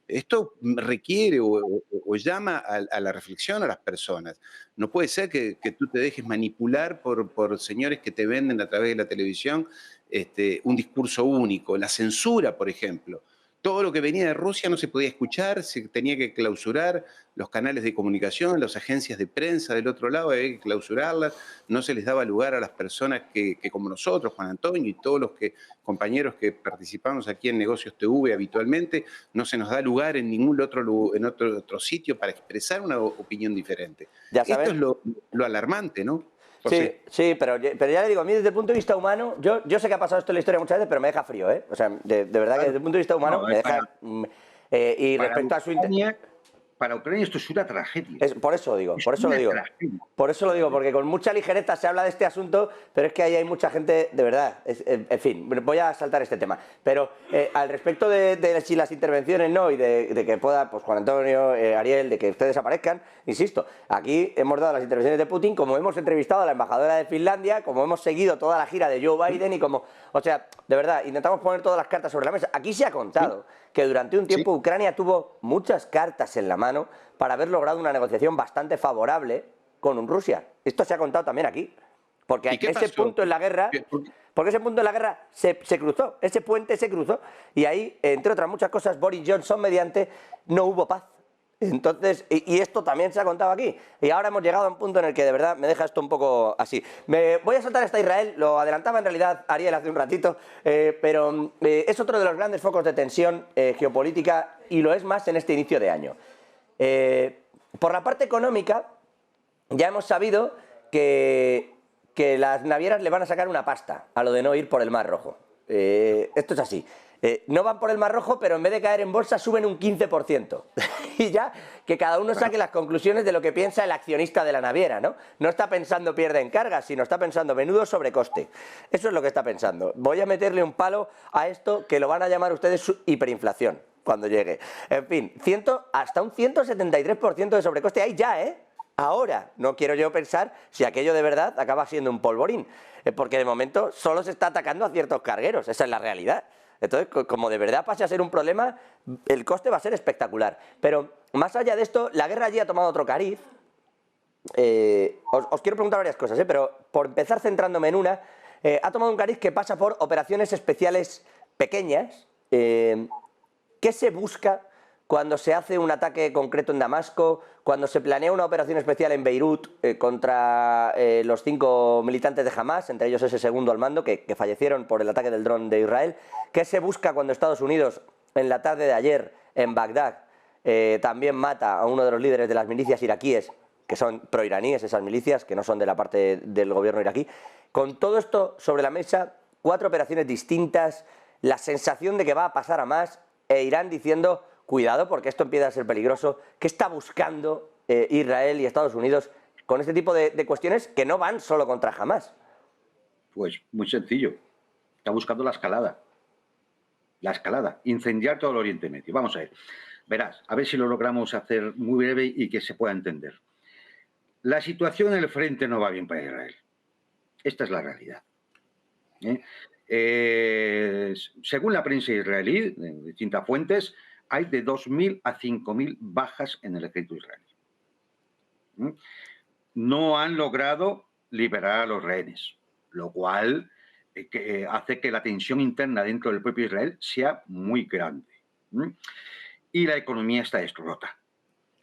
Esto requiere o llama a la reflexión a las personas. No puede ser que tú te dejes manipular por señores que te venden a través de la televisión un discurso único. La censura, por ejemplo. Todo lo que venía de Rusia no se podía escuchar, se tenía que clausurar los canales de comunicación, las agencias de prensa del otro lado, había que clausurarlas, no se les daba lugar a las personas que como nosotros, Juan Antonio y todos los compañeros que participamos aquí en Negocios TV habitualmente, no se nos da lugar en ningún otro sitio para expresar una opinión diferente. Esto es lo alarmante, ¿no? Sí, pero ya le digo, a mí desde el punto de vista humano, yo sé que ha pasado esto en la historia muchas veces, pero me deja frío, O sea, de verdad que desde el punto de vista humano me deja... y respecto a su... para Ucrania esto es una tragedia. Por eso lo digo, Es por eso lo una digo. tragedia. Por eso lo digo, porque con mucha ligereza se habla de este asunto, pero es que ahí hay mucha gente, de verdad. En fin, voy a saltar este tema. Pero al respecto de si las intervenciones no y de que pueda, pues Juan Antonio, Ariel, de que ustedes aparezcan, insisto, aquí hemos dado las intervenciones de Putin, como hemos entrevistado a la embajadora de Finlandia, como hemos seguido toda la gira de Joe Biden y como, o sea, de verdad, intentamos poner todas las cartas sobre la mesa. Aquí se ha contado que durante un tiempo Ucrania tuvo muchas cartas en la mano para haber logrado una negociación bastante favorable con Rusia. Esto se ha contado también aquí. Porque ese punto en la guerra, se cruzó, ese puente se cruzó. Y ahí, entre otras muchas cosas, Boris Johnson mediante no hubo paz. Entonces, y esto también se ha contado aquí. Y ahora hemos llegado a un punto en el que de verdad me deja esto un poco así. Me voy a saltar hasta Israel, lo adelantaba en realidad Ariel hace un ratito, pero es otro de los grandes focos de tensión geopolítica y lo es más en este inicio de año. Por la parte económica, ya hemos sabido que las navieras le van a sacar una pasta a lo de no ir por el Mar Rojo. Esto es así. No van por el Mar Rojo, pero en vez de caer en bolsa suben un 15%. Y ya que cada uno saque las conclusiones de lo que piensa el accionista de la naviera, ¿no? No está pensando pierde en cargas, sino está pensando menudo sobrecoste. Eso es lo que está pensando. Voy a meterle un palo a esto que lo van a llamar ustedes hiperinflación cuando llegue. En fin, hasta un 173% de sobrecoste hay ya, ¿eh? Ahora, no quiero yo pensar si aquello de verdad acaba siendo un polvorín, porque de momento solo se está atacando a ciertos cargueros, esa es la realidad. Entonces, como de verdad pase a ser un problema, el coste va a ser espectacular. Pero más allá de esto, la guerra allí ha tomado otro cariz. Os quiero preguntar varias cosas, pero por empezar centrándome en una, ha tomado un cariz que pasa por operaciones especiales pequeñas. ¿Qué se busca cuando se hace un ataque concreto en Damasco, cuando se planea una operación especial en Beirut contra los 5 militantes de Hamas, entre ellos ese segundo al mando, que fallecieron por el ataque del dron de Israel? ¿Qué se busca cuando Estados Unidos, en la tarde de ayer, en Bagdad, también mata a uno de los líderes de las milicias iraquíes, que son proiraníes esas milicias, que no son de la parte del gobierno iraquí? Con todo esto sobre la mesa, 4 operaciones distintas, la sensación de que va a pasar a más, e Irán diciendo cuidado porque esto empieza a ser peligroso. ¿Qué está buscando Israel y Estados Unidos con este tipo de cuestiones que no van solo contra Hamas? Pues muy sencillo. Está buscando la escalada. La escalada. Incendiar todo el Oriente Medio. Vamos a ver. Verás, a ver si lo logramos hacer muy breve y que se pueda entender. La situación en el frente no va bien para Israel. Esta es la realidad. Según la prensa israelí, de distintas fuentes, hay de 2.000 a 5.000 bajas en el ejército israelí. No han logrado liberar a los rehenes, lo cual hace que la tensión interna dentro del propio Israel sea muy grande. Y la economía está rota.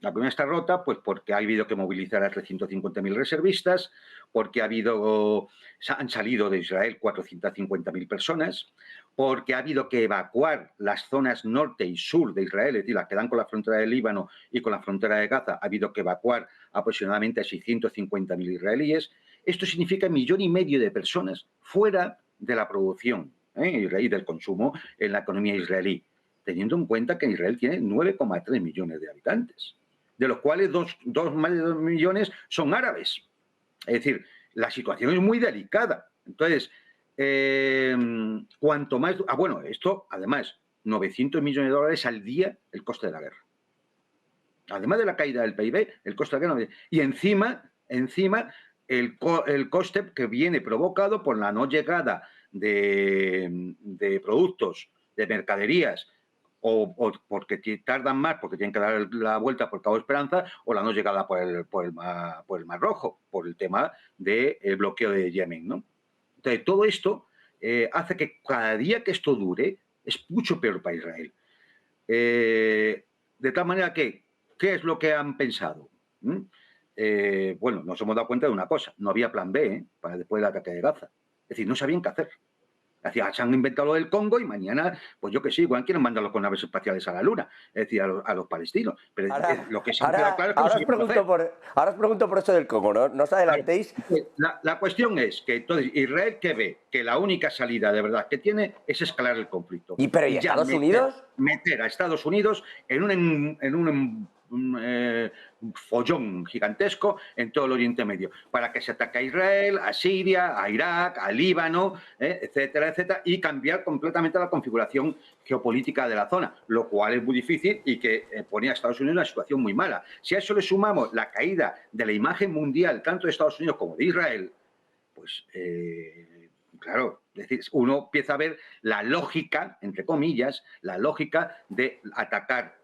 La economía está rota pues porque ha habido que movilizar a 350.000 reservistas, porque han salido de Israel 450.000 personas, porque ha habido que evacuar las zonas norte y sur de Israel, es decir, las que dan con la frontera del Líbano y con la frontera de Gaza, ha habido que evacuar aproximadamente a 650.000 israelíes. Esto significa 1,5 millones de personas fuera de la producción y del consumo en la economía israelí, teniendo en cuenta que Israel tiene 9,3 millones de habitantes, de los cuales más de 2 millones son árabes. Es decir, la situación es muy delicada. Entonces, cuanto más... bueno, esto, además, 900 millones de dólares al día el coste de la guerra. Además de la caída del PIB, el coste de la guerra. Y encima el coste que viene provocado por la no llegada de productos, de mercaderías, o porque tardan más, porque tienen que dar la vuelta por Cabo Esperanza, o la no llegada por el Mar Rojo, por el tema del bloqueo de Yemen, ¿no? Entonces, todo esto hace que cada día que esto dure es mucho peor para Israel. De tal manera que, ¿qué es lo que han pensado? Bueno, nos hemos dado cuenta de una cosa, no había plan B para después del ataque de Gaza. Es decir, no sabían qué hacer. Se han inventado lo del Congo y mañana, pues yo que sé, igual quieren mandarlos con naves espaciales a la Luna, es decir, a los palestinos. Pero lo que se han quedado claro es que ahora os pregunto por eso del Congo, no os adelantéis. La cuestión es que entonces Israel, ¿qué ve? Que la única salida de verdad que tiene es escalar el conflicto. ¿Y Estados Unidos? Meter a Estados Unidos en un un follón gigantesco en todo el Oriente Medio, para que se ataque a Israel, a Siria, a Irak, a Líbano, etcétera, etcétera, y cambiar completamente la configuración geopolítica de la zona, lo cual es muy difícil y que pone a Estados Unidos en una situación muy mala. Si a eso le sumamos la caída de la imagen mundial, tanto de Estados Unidos como de Israel, pues claro, es decir, uno empieza a ver la lógica, entre comillas, la lógica de atacar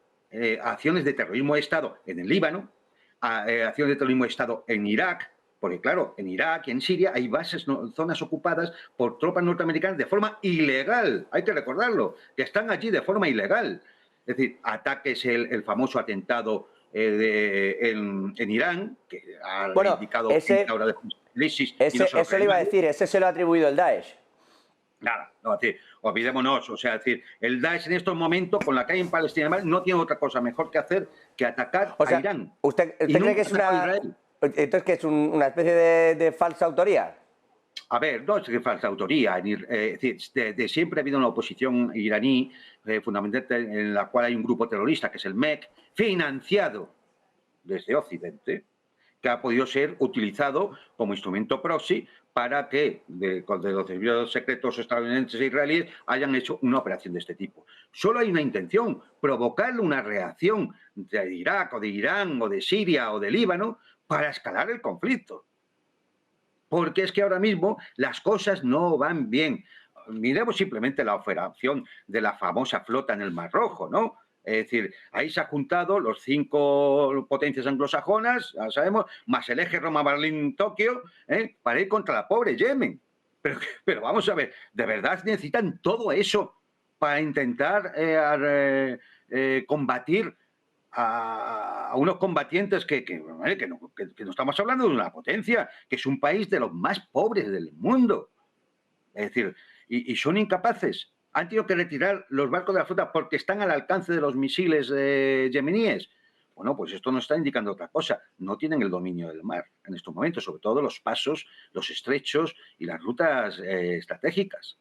acciones de terrorismo de Estado en el Líbano, acciones de terrorismo de Estado en Irak, porque claro, en Irak y en Siria hay bases, zonas ocupadas por tropas norteamericanas de forma ilegal, hay que recordarlo, que están allí de forma ilegal. Es decir, ataques, el famoso atentado en Irán, que ha reivindicado ahora de ISIS. Eso le iba a decir, ese se lo ha atribuido el Daesh. Nada, no, es decir, olvidémonos, o sea, es decir, el Daesh en estos momentos, con la que hay en Palestina, no tiene otra cosa mejor que hacer que atacar a Irán. ¿Usted cree que es entonces que es una especie de falsa autoría? A ver, no es que falsa autoría. Es decir, de siempre ha habido una oposición iraní, fundamentalmente en la cual hay un grupo terrorista, que es el MEK, financiado desde Occidente, que ha podido ser utilizado como instrumento proxy para que de los servicios secretos estadounidenses e israelíes hayan hecho una operación de este tipo. Solo hay una intención, provocar una reacción de Irak o de Irán o de Siria o de Líbano para escalar el conflicto. Porque es que ahora mismo las cosas no van bien. Miremos simplemente la operación de la famosa flota en el Mar Rojo, ¿no? Es decir, ahí se han juntado los 5 potencias anglosajonas, ya sabemos, más el eje Roma-Berlín-Tokio, para ir contra la pobre Yemen. Pero vamos a ver, ¿de verdad necesitan todo eso para intentar combatir a unos combatientes que no estamos hablando de una potencia, que es un país de los más pobres del mundo? Es decir, y son incapaces. Han tenido que retirar los barcos de la flota porque están al alcance de los misiles yemeníes. Bueno, pues esto nos está indicando otra cosa. No tienen el dominio del mar en estos momentos, sobre todo los pasos, los estrechos y las rutas estratégicas.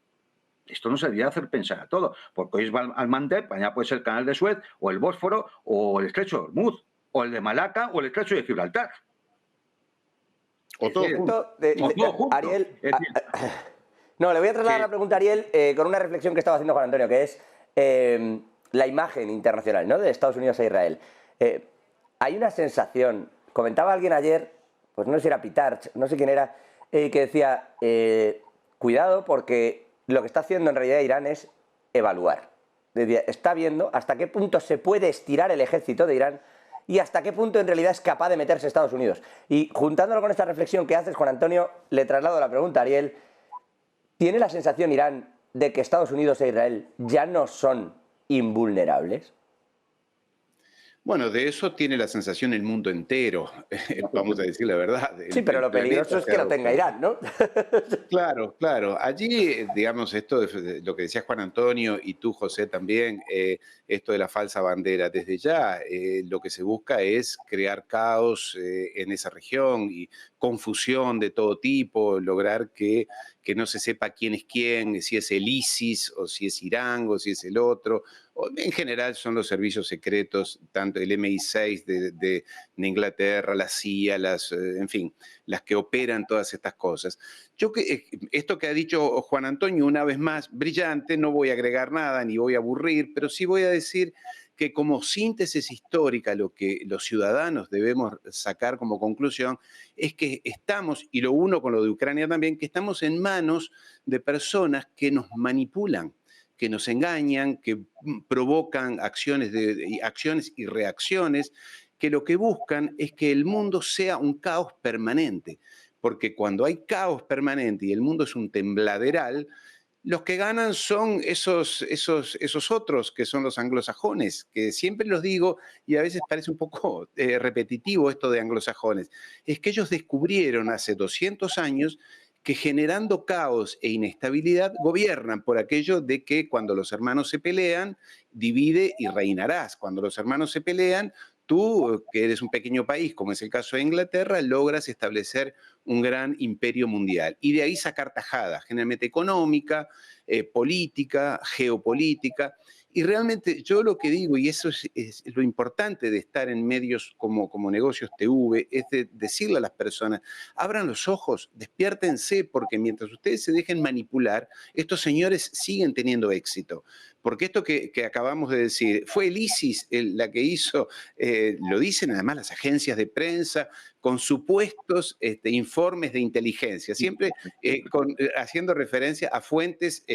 Esto nos debería hacer pensar a todo, porque hoy es Al-Mandeb, mañana puede ser el Canal de Suez, o el Bósforo, o el Estrecho de Hormuz, o el de Malaca, o el Estrecho de Gibraltar. O todo junto. Ariel, no, le voy a trasladar la pregunta a Ariel con una reflexión que estaba haciendo Juan Antonio, que es la imagen internacional, ¿no?, de Estados Unidos e Israel. Hay una sensación, comentaba alguien ayer, pues no sé si era Pitarch, no sé quién era, que decía, cuidado porque lo que está haciendo en realidad Irán es evaluar. Está viendo hasta qué punto se puede estirar el ejército de Irán y hasta qué punto en realidad es capaz de meterse Estados Unidos. Y juntándolo con esta reflexión que haces, Juan Antonio, le traslado la pregunta a Ariel. ¿Tiene la sensación Irán de que Estados Unidos e Israel ya no son invulnerables? Bueno, de eso tiene la sensación el mundo entero, vamos a decir la verdad. Sí, pero lo peligroso es que lo tenga Irán, ¿no? Claro, claro. Allí, digamos, esto de lo que decías Juan Antonio y tú, José, también, esto de la falsa bandera, desde ya lo que se busca es crear caos en esa región y confusión de todo tipo, lograr que no se sepa quién es quién, si es el ISIS o si es Irán o si es el otro. En general son los servicios secretos, tanto el MI6 de Inglaterra, la CIA, en fin, las que operan todas estas cosas. Esto que ha dicho Juan Antonio, una vez más, brillante, no voy a agregar nada ni voy a aburrir, pero sí voy a decir que como síntesis histórica lo que los ciudadanos debemos sacar como conclusión es que estamos, y lo uno con lo de Ucrania también, que estamos en manos de personas que nos manipulan, que nos engañan, que provocan acciones y reacciones, que lo que buscan es que el mundo sea un caos permanente, porque cuando hay caos permanente y el mundo es un tembladeral, los que ganan son esos otros, que son los anglosajones, que siempre los digo, y a veces parece un poco repetitivo esto de anglosajones, es que ellos descubrieron hace 200 años que generando caos e inestabilidad gobiernan por aquello de que cuando los hermanos se pelean, divide y reinarás. Cuando los hermanos se pelean, tú, que eres un pequeño país, como es el caso de Inglaterra, logras establecer un gran imperio mundial. Y de ahí sacar tajadas, generalmente económica, política, geopolítica. Y realmente yo lo que digo, y eso es lo importante de estar en medios como Negocios TV, es de decirle a las personas, abran los ojos, despiértense, porque mientras ustedes se dejen manipular, estos señores siguen teniendo éxito. Porque esto que acabamos de decir, fue el ISIS la que hizo, lo dicen además las agencias de prensa, con supuestos informes de inteligencia, siempre haciendo referencia a fuentes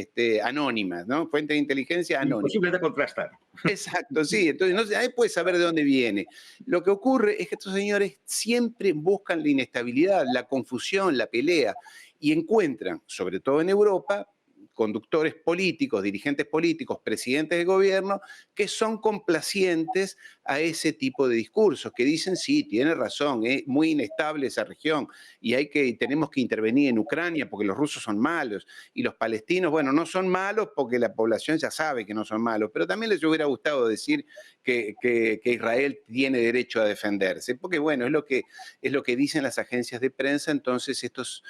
anónimas, ¿no? Fuentes de inteligencia anónimas. Imposible de contrastar. Exacto, sí. Entonces, nadie puede saber de dónde viene. Lo que ocurre es que estos señores siempre buscan la inestabilidad, la confusión, la pelea, y encuentran, sobre todo en Europa, conductores políticos, dirigentes políticos, presidentes de gobierno, que son complacientes a ese tipo de discursos, que dicen, sí, tiene razón, es muy inestable esa región y tenemos que intervenir en Ucrania porque los rusos son malos y los palestinos, bueno, no son malos porque la población ya sabe que no son malos, pero también les hubiera gustado decir que Israel tiene derecho a defenderse, porque bueno, es lo que dicen las agencias de prensa. Entonces estos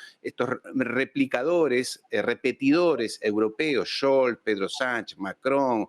replicadores, repetidores europeos, Scholz, Pedro Sánchez, Macron,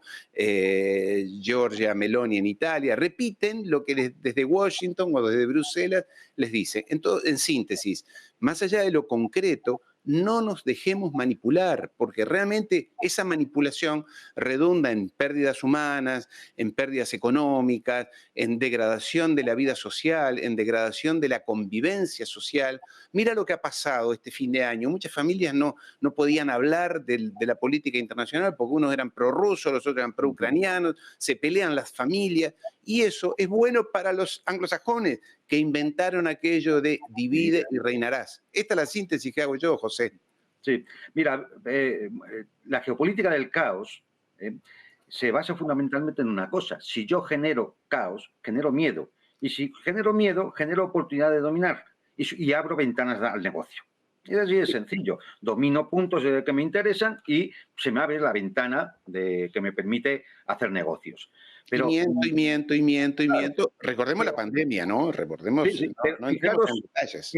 Giorgia Meloni en Italia, repiten lo que desde Washington o desde Bruselas les dicen. En síntesis, más allá de lo concreto, no nos dejemos manipular, porque realmente esa manipulación redunda en pérdidas humanas, en pérdidas económicas, en degradación de la vida social, en degradación de la convivencia social. Mira lo que ha pasado este fin de año. Muchas familias no podían hablar de la política internacional porque unos eran prorrusos, los otros eran pro-ucranianos, se pelean las familias, y eso es bueno para los anglosajones que inventaron aquello de divide y reinarás. Esta es la síntesis que hago yo, José. Sí, mira, la geopolítica del caos se basa fundamentalmente en una cosa. Si yo genero caos, genero miedo. Y si genero miedo, genero oportunidad de dominar. Y abro ventanas al negocio. Es así de sencillo. Domino puntos que me interesan y se me abre la ventana que me permite hacer negocios. Pero, miento. Recordemos la pandemia, ¿no? Recordemos, sí, no entremos en detalles.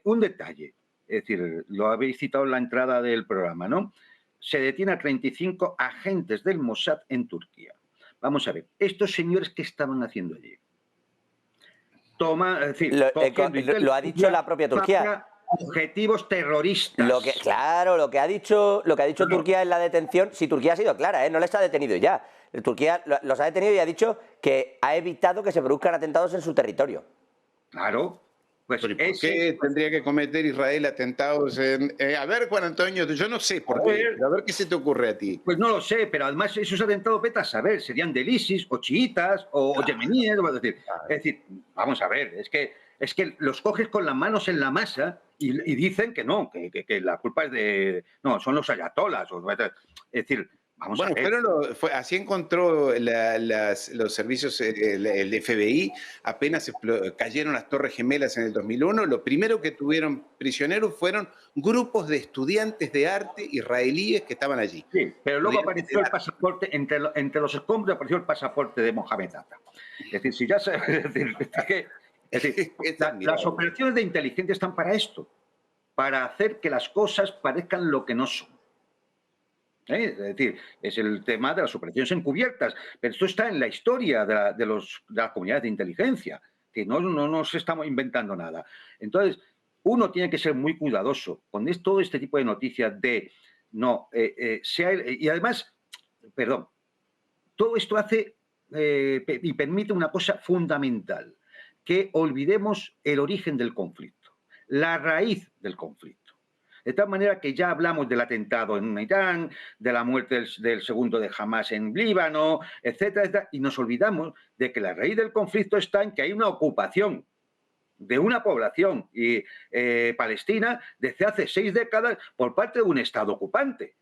Un detalle, es decir, lo habéis citado en la entrada del programa, ¿no? Se detiene a 35 agentes del Mossad en Turquía. Vamos a ver, estos señores, ¿qué estaban haciendo allí? Es decir, lo ha dicho la propia Turquía. Objetivos terroristas. Lo que ha dicho Turquía en la detención, si Turquía ha sido clara, no les ha detenido ya. Turquía los ha detenido y ha dicho que ha evitado que se produzcan atentados en su territorio. Claro. Pues ¿Por qué tendría que cometer Israel atentados a ver, Juan Antonio, yo no sé por qué, a ver qué se te ocurre a ti. Pues no lo sé, pero además esos atentados, vete a saber, serían del ISIS o chiitas o yemeníes. Es decir, vamos a ver, es que los coges con las manos en la masa y dicen que no, que la culpa es de... No, son los ayatolas. Es decir, vamos a ver. Así encontró los servicios, el FBI, apenas cayeron las Torres Gemelas en el 2001, lo primero que tuvieron prisioneros fueron grupos de estudiantes de arte israelíes que estaban allí. Sí, pero luego apareció el pasaporte, entre los escombros apareció el pasaporte de Mohamed Atta. Es decir, si ya se... Es decir, las operaciones de inteligencia están para esto, para hacer que las cosas parezcan lo que no son. Es decir, es el tema de las operaciones encubiertas, pero esto está en la historia de las comunidades de inteligencia, que no se estamos inventando nada. Entonces, uno tiene que ser muy cuidadoso con todo este tipo de noticias y además, perdón, todo esto hace y permite una cosa fundamental, que olvidemos el origen del conflicto, la raíz del conflicto. De tal manera que ya hablamos del atentado en Irán, de la muerte del segundo de Hamas en Líbano, etcétera, etcétera, y nos olvidamos de que la raíz del conflicto está en que hay una ocupación de una población palestina desde hace 6 décadas por parte de un Estado ocupante,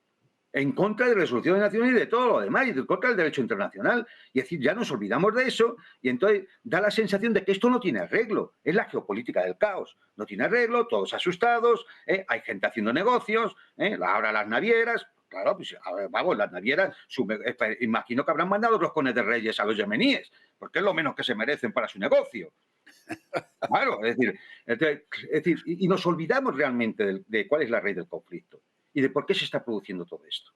en contra de resoluciones nacionales y de todo lo demás, y en contra del derecho internacional. Y es decir, ya nos olvidamos de eso, y entonces da la sensación de que esto no tiene arreglo. Es la geopolítica del caos. No tiene arreglo, todos asustados, hay gente haciendo negocios, ahora las navieras. Claro, pues vamos, las navieras, imagino que habrán mandado roscones de reyes a los yemeníes, porque es lo menos que se merecen para su negocio. Claro, es decir, y nos olvidamos realmente de cuál es la raíz del conflicto y de por qué se está produciendo todo esto.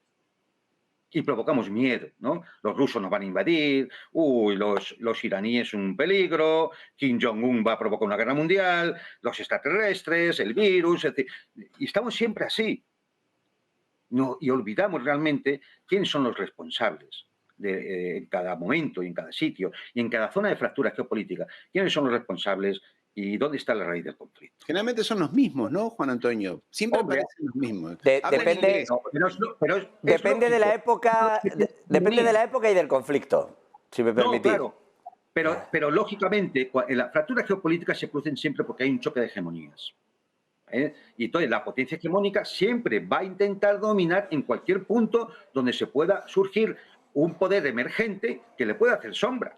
y provocamos miedo, ¿no? Los rusos nos van a invadir, uy, los iraníes son un peligro, Kim Jong-un va a provocar una guerra mundial, los extraterrestres, el virus, etc. Y estamos siempre así. No, y olvidamos realmente quiénes son los responsables en cada momento y en cada sitio y en cada zona de fractura geopolítica. ¿Quiénes son los responsables y dónde está la raíz del conflicto? Generalmente son los mismos, ¿no, Juan Antonio? Siempre Hombre, parecen los mismos. Depende, depende de la época, depende de la época y del conflicto, si me permitís. No, claro, pero lógicamente en las fracturas geopolíticas se producen siempre porque hay un choque de hegemonías. Y entonces la potencia hegemónica siempre va a intentar dominar en cualquier punto donde se pueda surgir un poder emergente que le pueda hacer sombra.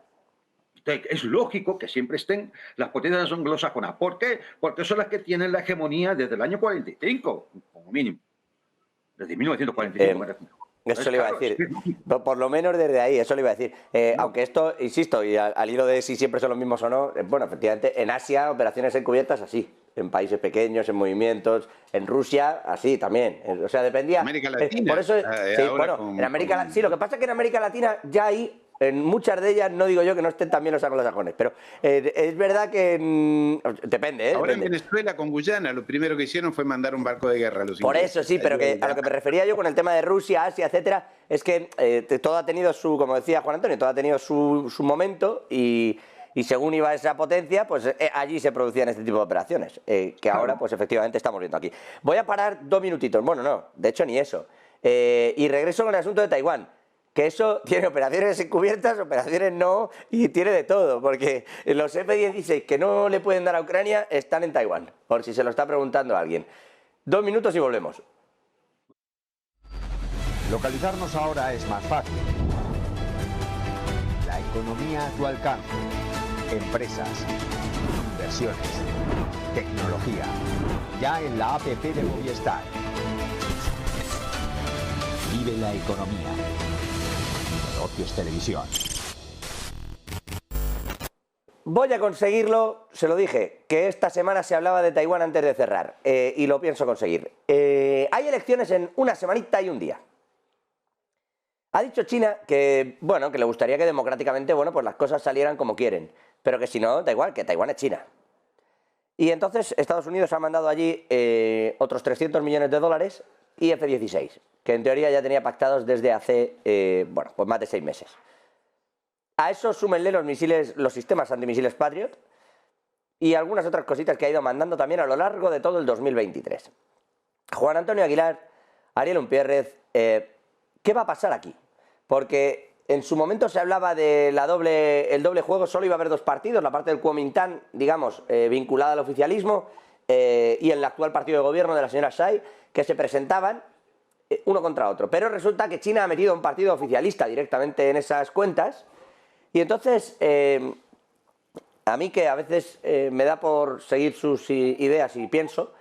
Entonces, es lógico que siempre estén las potencias anglosajonas. ¿Por qué? Porque son las que tienen la hegemonía desde el año 45, como mínimo. Desde 1945, me refiero. Eso le iba a decir, por lo menos desde ahí, eso le iba a decir. Aunque esto, insisto, y al hilo de si siempre son los mismos o no, bueno, efectivamente, en Asia, operaciones encubiertas así, en países pequeños, en movimientos, en Rusia, así también. O sea, dependía. América Latina. Por eso, sí, bueno, en América, sí, lo que pasa es que en América Latina ya hay, en muchas de ellas, no digo yo que no estén también los anglosajones, pero es verdad que depende, Ahora depende. en Venezuela con Guyana lo primero que hicieron fue mandar un barco de guerra a los Por ingleses. eso sí, pero que a lo que me refería yo con el tema de Rusia, Asia, etcétera, es que todo ha tenido su, como decía Juan Antonio, todo ha tenido su momento y según iba esa potencia, pues allí se producían este tipo de operaciones, que ahora pues efectivamente estamos viendo aquí. Voy a parar 2 minutitos, bueno no, de hecho ni eso, y regreso con el asunto de Taiwán. Que eso tiene operaciones encubiertas, operaciones no, y tiene de todo, porque los F-16 que no le pueden dar a Ucrania están en Taiwán, por si se lo está preguntando a alguien. 2 minutos y volvemos. Localizarnos ahora es más fácil. La economía a tu alcance. Empresas, inversiones, tecnología. Ya en la APP de Movistar. Vive la economía. Negocios Televisión. Voy a conseguirlo, se lo dije, que esta semana se hablaba de Taiwán antes de cerrar, y lo pienso conseguir. Hay elecciones en una semanita y un día. Ha dicho China que, bueno, que le gustaría que democráticamente, bueno, pues las cosas salieran como quieren, pero que si no, da igual, que Taiwán es China. Y entonces Estados Unidos ha mandado allí otros 300 millones de dólares y F-16, que en teoría ya tenía pactados desde hace, bueno, pues más de 6 meses. A eso súmenle los misiles, los sistemas antimisiles Patriot y algunas otras cositas que ha ido mandando también a lo largo de todo el 2023. Juan Antonio Aguilar, Ariel Umpierrez, ¿qué va a pasar aquí? Porque en su momento se hablaba de el doble juego, solo iba a haber 2 partidos, la parte del Kuomintang, digamos, vinculada al oficialismo, y el actual partido de gobierno de la señora Tsai, que se presentaban uno contra otro. Pero resulta que China ha metido un partido oficialista directamente en esas cuentas, y entonces, a mí que a veces me da por seguir sus ideas y pienso,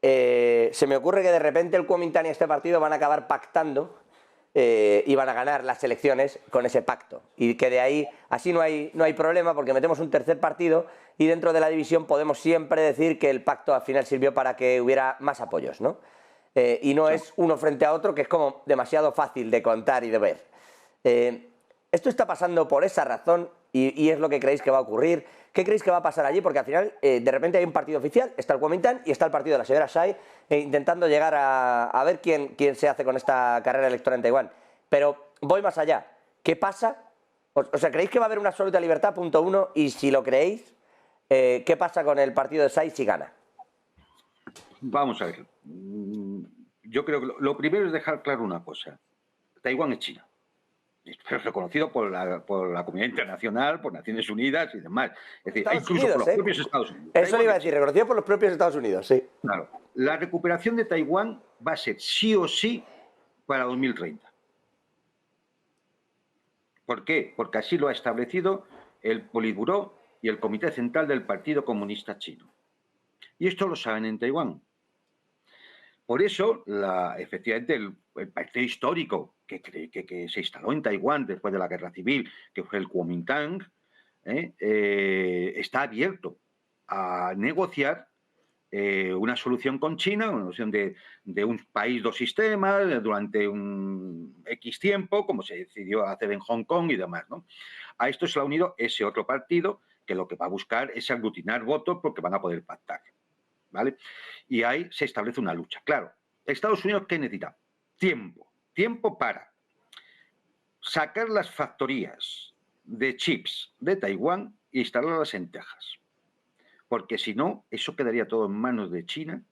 se me ocurre que de repente el Kuomintang y este partido van a acabar pactando y van a ganar las elecciones con ese pacto. Y que de ahí, así no hay problema porque metemos un tercer partido y dentro de la división podemos siempre decir que el pacto al final sirvió para que hubiera más apoyos, ¿no? Y no es uno frente a otro, que es como demasiado fácil de contar y de ver. Esto está pasando por esa razón y es lo que creéis que va a ocurrir. ¿Qué creéis que va a pasar allí? Porque al final, de repente hay un partido oficial, está el Kuomintang y está el partido de la señora Tsai, intentando llegar a ver quién se hace con esta carrera electoral en Taiwán. Pero voy más allá. ¿Qué pasa? O sea, ¿creéis que va a haber una absoluta libertad? Punto 1. Y si lo creéis, ¿qué pasa con el partido de Tsai si gana? Vamos a ver. Yo creo que lo primero es dejar claro una cosa. Taiwán es China. Es reconocido por la comunidad internacional, por Naciones Unidas y demás. Es decir, Estados incluso Unidos, por los propios Estados Unidos. Eso le iba a decir, reconocido por los propios Estados Unidos, sí. Claro. La recuperación de Taiwán va a ser sí o sí para 2030. ¿Por qué? Porque así lo ha establecido el Politburó y el Comité Central del Partido Comunista Chino. Y esto lo saben en Taiwán. Por eso, efectivamente, el partido histórico que se instaló en Taiwán después de la Guerra Civil, que fue el Kuomintang, está abierto a negociar una solución con China, una solución de un país, dos sistemas, durante un X tiempo, como se decidió hacer en Hong Kong y demás, ¿no? A esto se ha unido ese otro partido que lo que va a buscar es aglutinar votos porque van a poder pactar, ¿vale? Y ahí se establece una lucha. Claro, Estados Unidos, ¿qué necesita? Tiempo. Tiempo para sacar las factorías de chips de Taiwán e instalarlas en Texas. Porque si no, eso quedaría todo en manos de China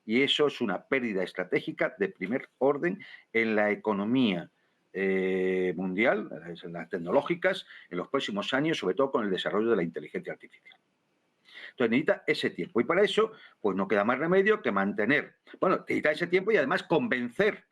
y eso es una pérdida estratégica de primer orden en la economía mundial, en las tecnológicas, en los próximos años, sobre todo con el desarrollo de la inteligencia artificial. Entonces necesita ese tiempo y para eso pues no queda más remedio que mantener, bueno, necesita ese tiempo y además convencer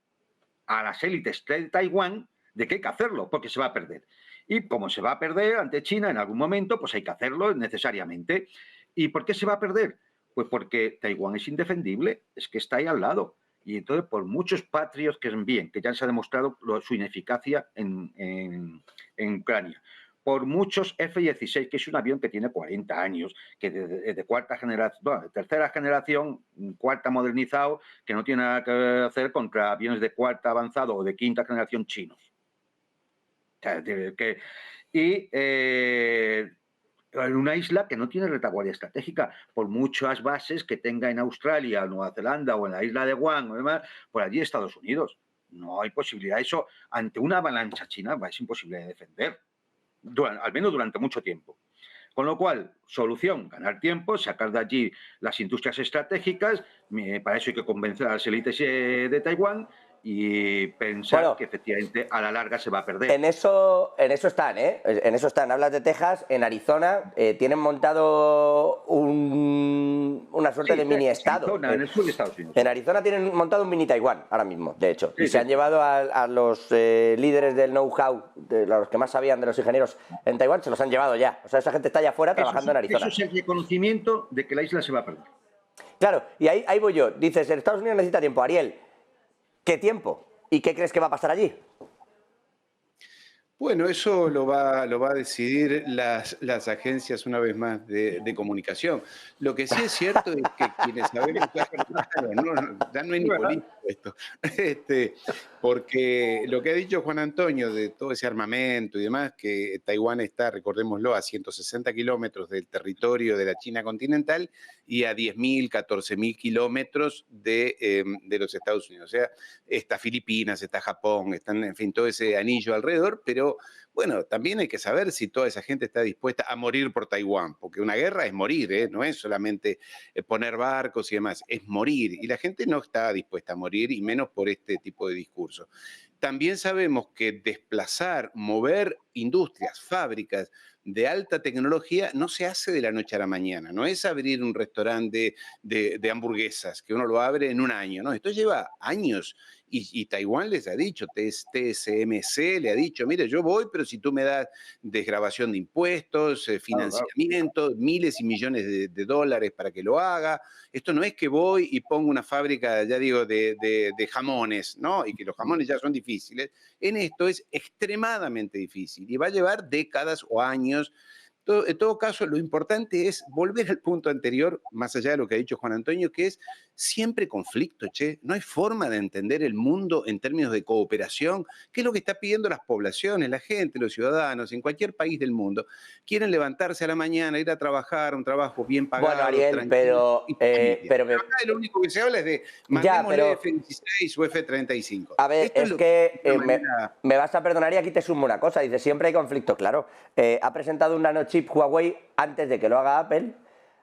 a las élites de Taiwán de que hay que hacerlo, porque se va a perder. Y como se va a perder ante China en algún momento, pues hay que hacerlo necesariamente. ¿Y por qué se va a perder? Pues porque Taiwán es indefendible, es que está ahí al lado. Y entonces, por muchos patrios que envíen, que ya se ha demostrado su ineficacia en Ucrania, por muchos F-16, que es un avión que tiene 40 años, que de cuarta generación, bueno, de tercera generación, cuarta modernizado, que no tiene nada que hacer contra aviones de cuarta avanzado o de quinta generación chinos. O sea, y en una isla que no tiene retaguardia estratégica, por muchas bases que tenga en Australia, Nueva Zelanda o en la isla de Guam o demás, por allí Estados Unidos. No hay posibilidad. Eso, ante una avalancha china, es imposible de defender, al menos durante mucho tiempo. Con lo cual, solución, ganar tiempo, sacar de allí las industrias estratégicas, para eso hay que convencer a las élites de Taiwán y pensar que efectivamente a la larga se va a perder. En eso están, ¿eh? En eso están. Hablas de Texas, en Arizona tienen montado una suerte de mini estado. En el sur de Estados Unidos. En Arizona tienen montado un mini Taiwán ahora mismo, de hecho. Y se han llevado a los líderes del know-how, de los que más sabían de los ingenieros en Taiwán, se los han llevado ya. O sea, esa gente está allá afuera trabajando en Arizona. Eso es el reconocimiento de que la isla se va a perder. Claro, y ahí voy yo. Dices, Estados Unidos necesita tiempo. Ariel, ¿qué tiempo? ¿Y qué crees que va a pasar allí? Bueno, eso lo va a decidir las agencias una vez más de comunicación. Lo que sí es cierto es que quienes sabemos, ya no hay ni político esto, porque lo que ha dicho Juan Antonio de todo ese armamento y demás, que Taiwán está, recordémoslo, a 160 kilómetros del territorio de la China continental y a 10.000, 14.000 kilómetros de los Estados Unidos. O sea, está Filipinas, está Japón, están, en fin, todo ese anillo alrededor, pero bueno, también hay que saber si toda esa gente está dispuesta a morir por Taiwán, porque una guerra es morir, ¿eh? No es solamente poner barcos y demás, es morir. Y la gente no está dispuesta a morir, y menos por este tipo de discurso. También sabemos que desplazar, mover industrias, fábricas de alta tecnología no se hace de la noche a la mañana. No es abrir un restaurante de hamburguesas, que uno lo abre en un año, ¿no? Esto lleva años. Y Taiwán les ha dicho, TSMC le ha dicho, mire, yo voy, pero si tú me das desgravación de impuestos, financiamiento, miles y millones de dólares para que lo haga. Esto no es que voy y pongo una fábrica, ya digo, de jamones, ¿no? Y que los jamones ya son difíciles. En esto es extremadamente difícil y va a llevar décadas o años. En todo caso, lo importante es volver al punto anterior, más allá de lo que ha dicho Juan Antonio, que es siempre conflicto, che. No hay forma de entender el mundo en términos de cooperación, que es lo que está pidiendo las poblaciones, la gente, los ciudadanos, en cualquier país del mundo. Quieren levantarse a la mañana, ir a trabajar, un trabajo bien pagado. Bueno, Ariel, pero acá lo único que se habla es de mandémosle F-16 o F-35. A ver, es que me vas a perdonar y aquí te sumo una cosa. Dice, siempre hay conflicto, claro. Ha presentado un nanochip Huawei antes de que lo haga Apple.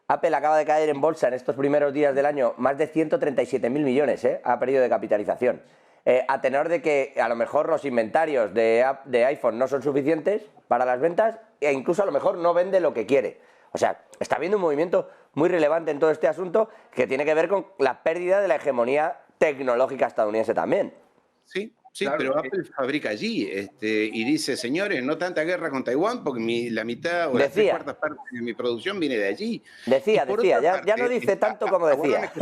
Apple acaba de caer en bolsa en estos primeros días del año más de 137.000 millones, ha perdido de capitalización. A tenor de que a lo mejor los inventarios de iPhone no son suficientes para las ventas e incluso a lo mejor no vende lo que quiere. O sea, está habiendo un movimiento muy relevante en todo este asunto que tiene que ver con la pérdida de la hegemonía tecnológica estadounidense también. Sí. Sí, claro, pero Apple fabrica allí y dice, señores, no tanta guerra con Taiwán porque la mitad o las 3/4 partes de mi producción viene de allí. Decía, ya no dice tanto como decía.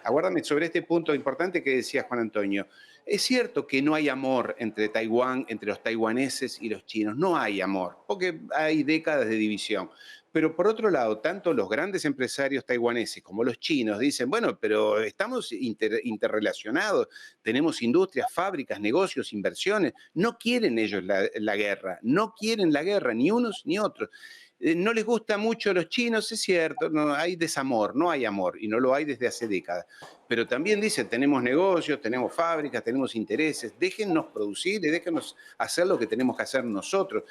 Aguárdame sobre este punto importante que decía Juan Antonio. Es cierto que no hay amor entre Taiwán, entre los taiwaneses y los chinos, no hay amor, porque hay décadas de división. Pero por otro lado, tanto los grandes empresarios taiwaneses como los chinos dicen, bueno, pero estamos interrelacionados, tenemos industrias, fábricas, negocios, inversiones. No quieren ellos la guerra, no quieren la guerra, ni unos ni otros. No les gusta mucho a los chinos, es cierto, no, hay desamor, no hay amor, y no lo hay desde hace décadas. Pero también dicen, tenemos negocios, tenemos fábricas, tenemos intereses, déjennos producir y déjennos hacer lo que tenemos que hacer nosotros.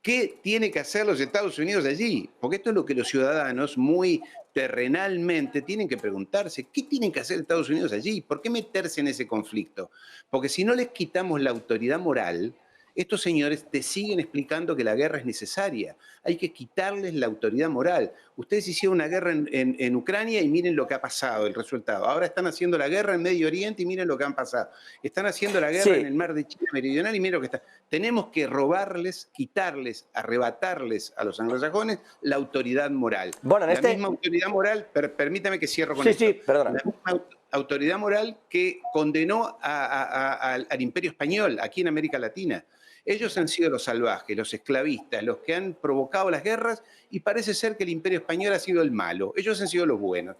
¿Qué tiene que hacer los Estados Unidos allí? Porque esto es lo que los ciudadanos muy terrenalmente tienen que preguntarse. ¿Qué tienen que hacer Estados Unidos allí? ¿Por qué meterse en ese conflicto? Porque si no les quitamos la autoridad moral, estos señores te siguen explicando que la guerra es necesaria. Hay que quitarles la autoridad moral. Ustedes hicieron una guerra en Ucrania y miren lo que ha pasado, el resultado. Ahora están haciendo la guerra en Medio Oriente y miren lo que han pasado. Están haciendo la guerra en el mar de China Meridional y miren lo que está. Tenemos que robarles, quitarles, arrebatarles a los anglosajones la autoridad moral. Bueno, la misma autoridad moral, permítame que cierro con esto. Sí, perdona. La misma autoridad moral que condenó al Imperio Español aquí en América Latina. Ellos han sido los salvajes, los esclavistas, los que han provocado las guerras y parece ser que el Imperio Español ha sido el malo. Ellos han sido los buenos.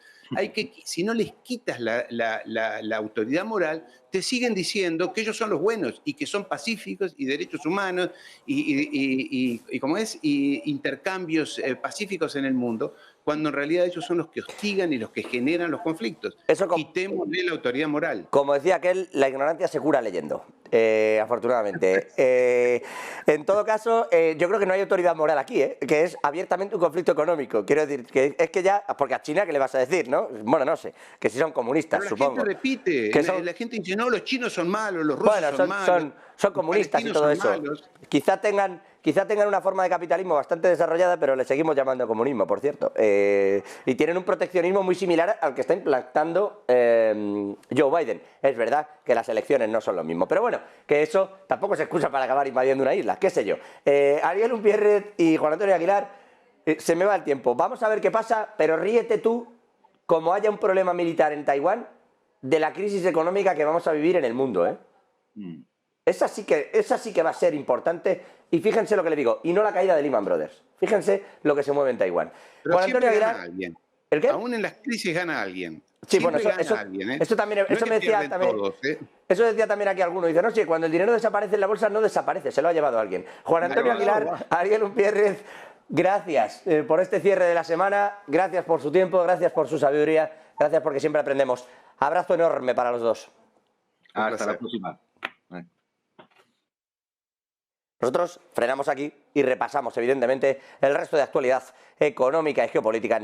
Si no les quitas la autoridad moral, te siguen diciendo que ellos son los buenos y que son pacíficos y derechos humanos y intercambios pacíficos en el mundo, cuando en realidad ellos son los que hostigan y los que generan los conflictos. Quitémosle la autoridad moral. Como decía aquel, la ignorancia se cura leyendo, afortunadamente. En todo caso, yo creo que no hay autoridad moral aquí, que es abiertamente un conflicto económico. Quiero decir, que es que ya, porque a China, ¿qué le vas a decir, no? Bueno, no sé, que si son comunistas, pero supongo. La gente repite, la gente dice, no, los chinos son malos, los rusos son malos. Son comunistas y todo eso. Quizá tengan una forma de capitalismo bastante desarrollada, pero le seguimos llamando comunismo, por cierto. Y tienen un proteccionismo muy similar al que está implantando Joe Biden. Es verdad que las elecciones no son lo mismo, pero bueno, que eso tampoco es excusa para acabar invadiendo una isla, qué sé yo. Ariel Unpierrez y Juan Antonio Aguilar, se me va el tiempo. Vamos a ver qué pasa, pero ríete tú, como haya un problema militar en Taiwán, de la crisis económica que vamos a vivir en el mundo, ¿eh? Esa sí que va a ser importante, y fíjense lo que le digo, y no la caída de Lehman Brothers. Fíjense lo que se mueve en Taiwán. Pero Juan Antonio Aguilar, gana alguien. ¿El qué? Aún en las crisis gana alguien. Sí, bueno, alguien, ¿eh? eso también, no eso me decía también. Todos, ¿eh? Eso decía también aquí alguno. Dice, no, sí, cuando el dinero desaparece en la bolsa no desaparece, se lo ha llevado alguien. Juan Antonio Aguilar, Ariel Unpierrez, gracias por este cierre de la semana, gracias por su tiempo, gracias por su sabiduría, gracias porque siempre aprendemos. Abrazo enorme para los dos. Hasta la próxima. Nosotros frenamos aquí y repasamos, evidentemente, el resto de actualidad económica y geopolítica.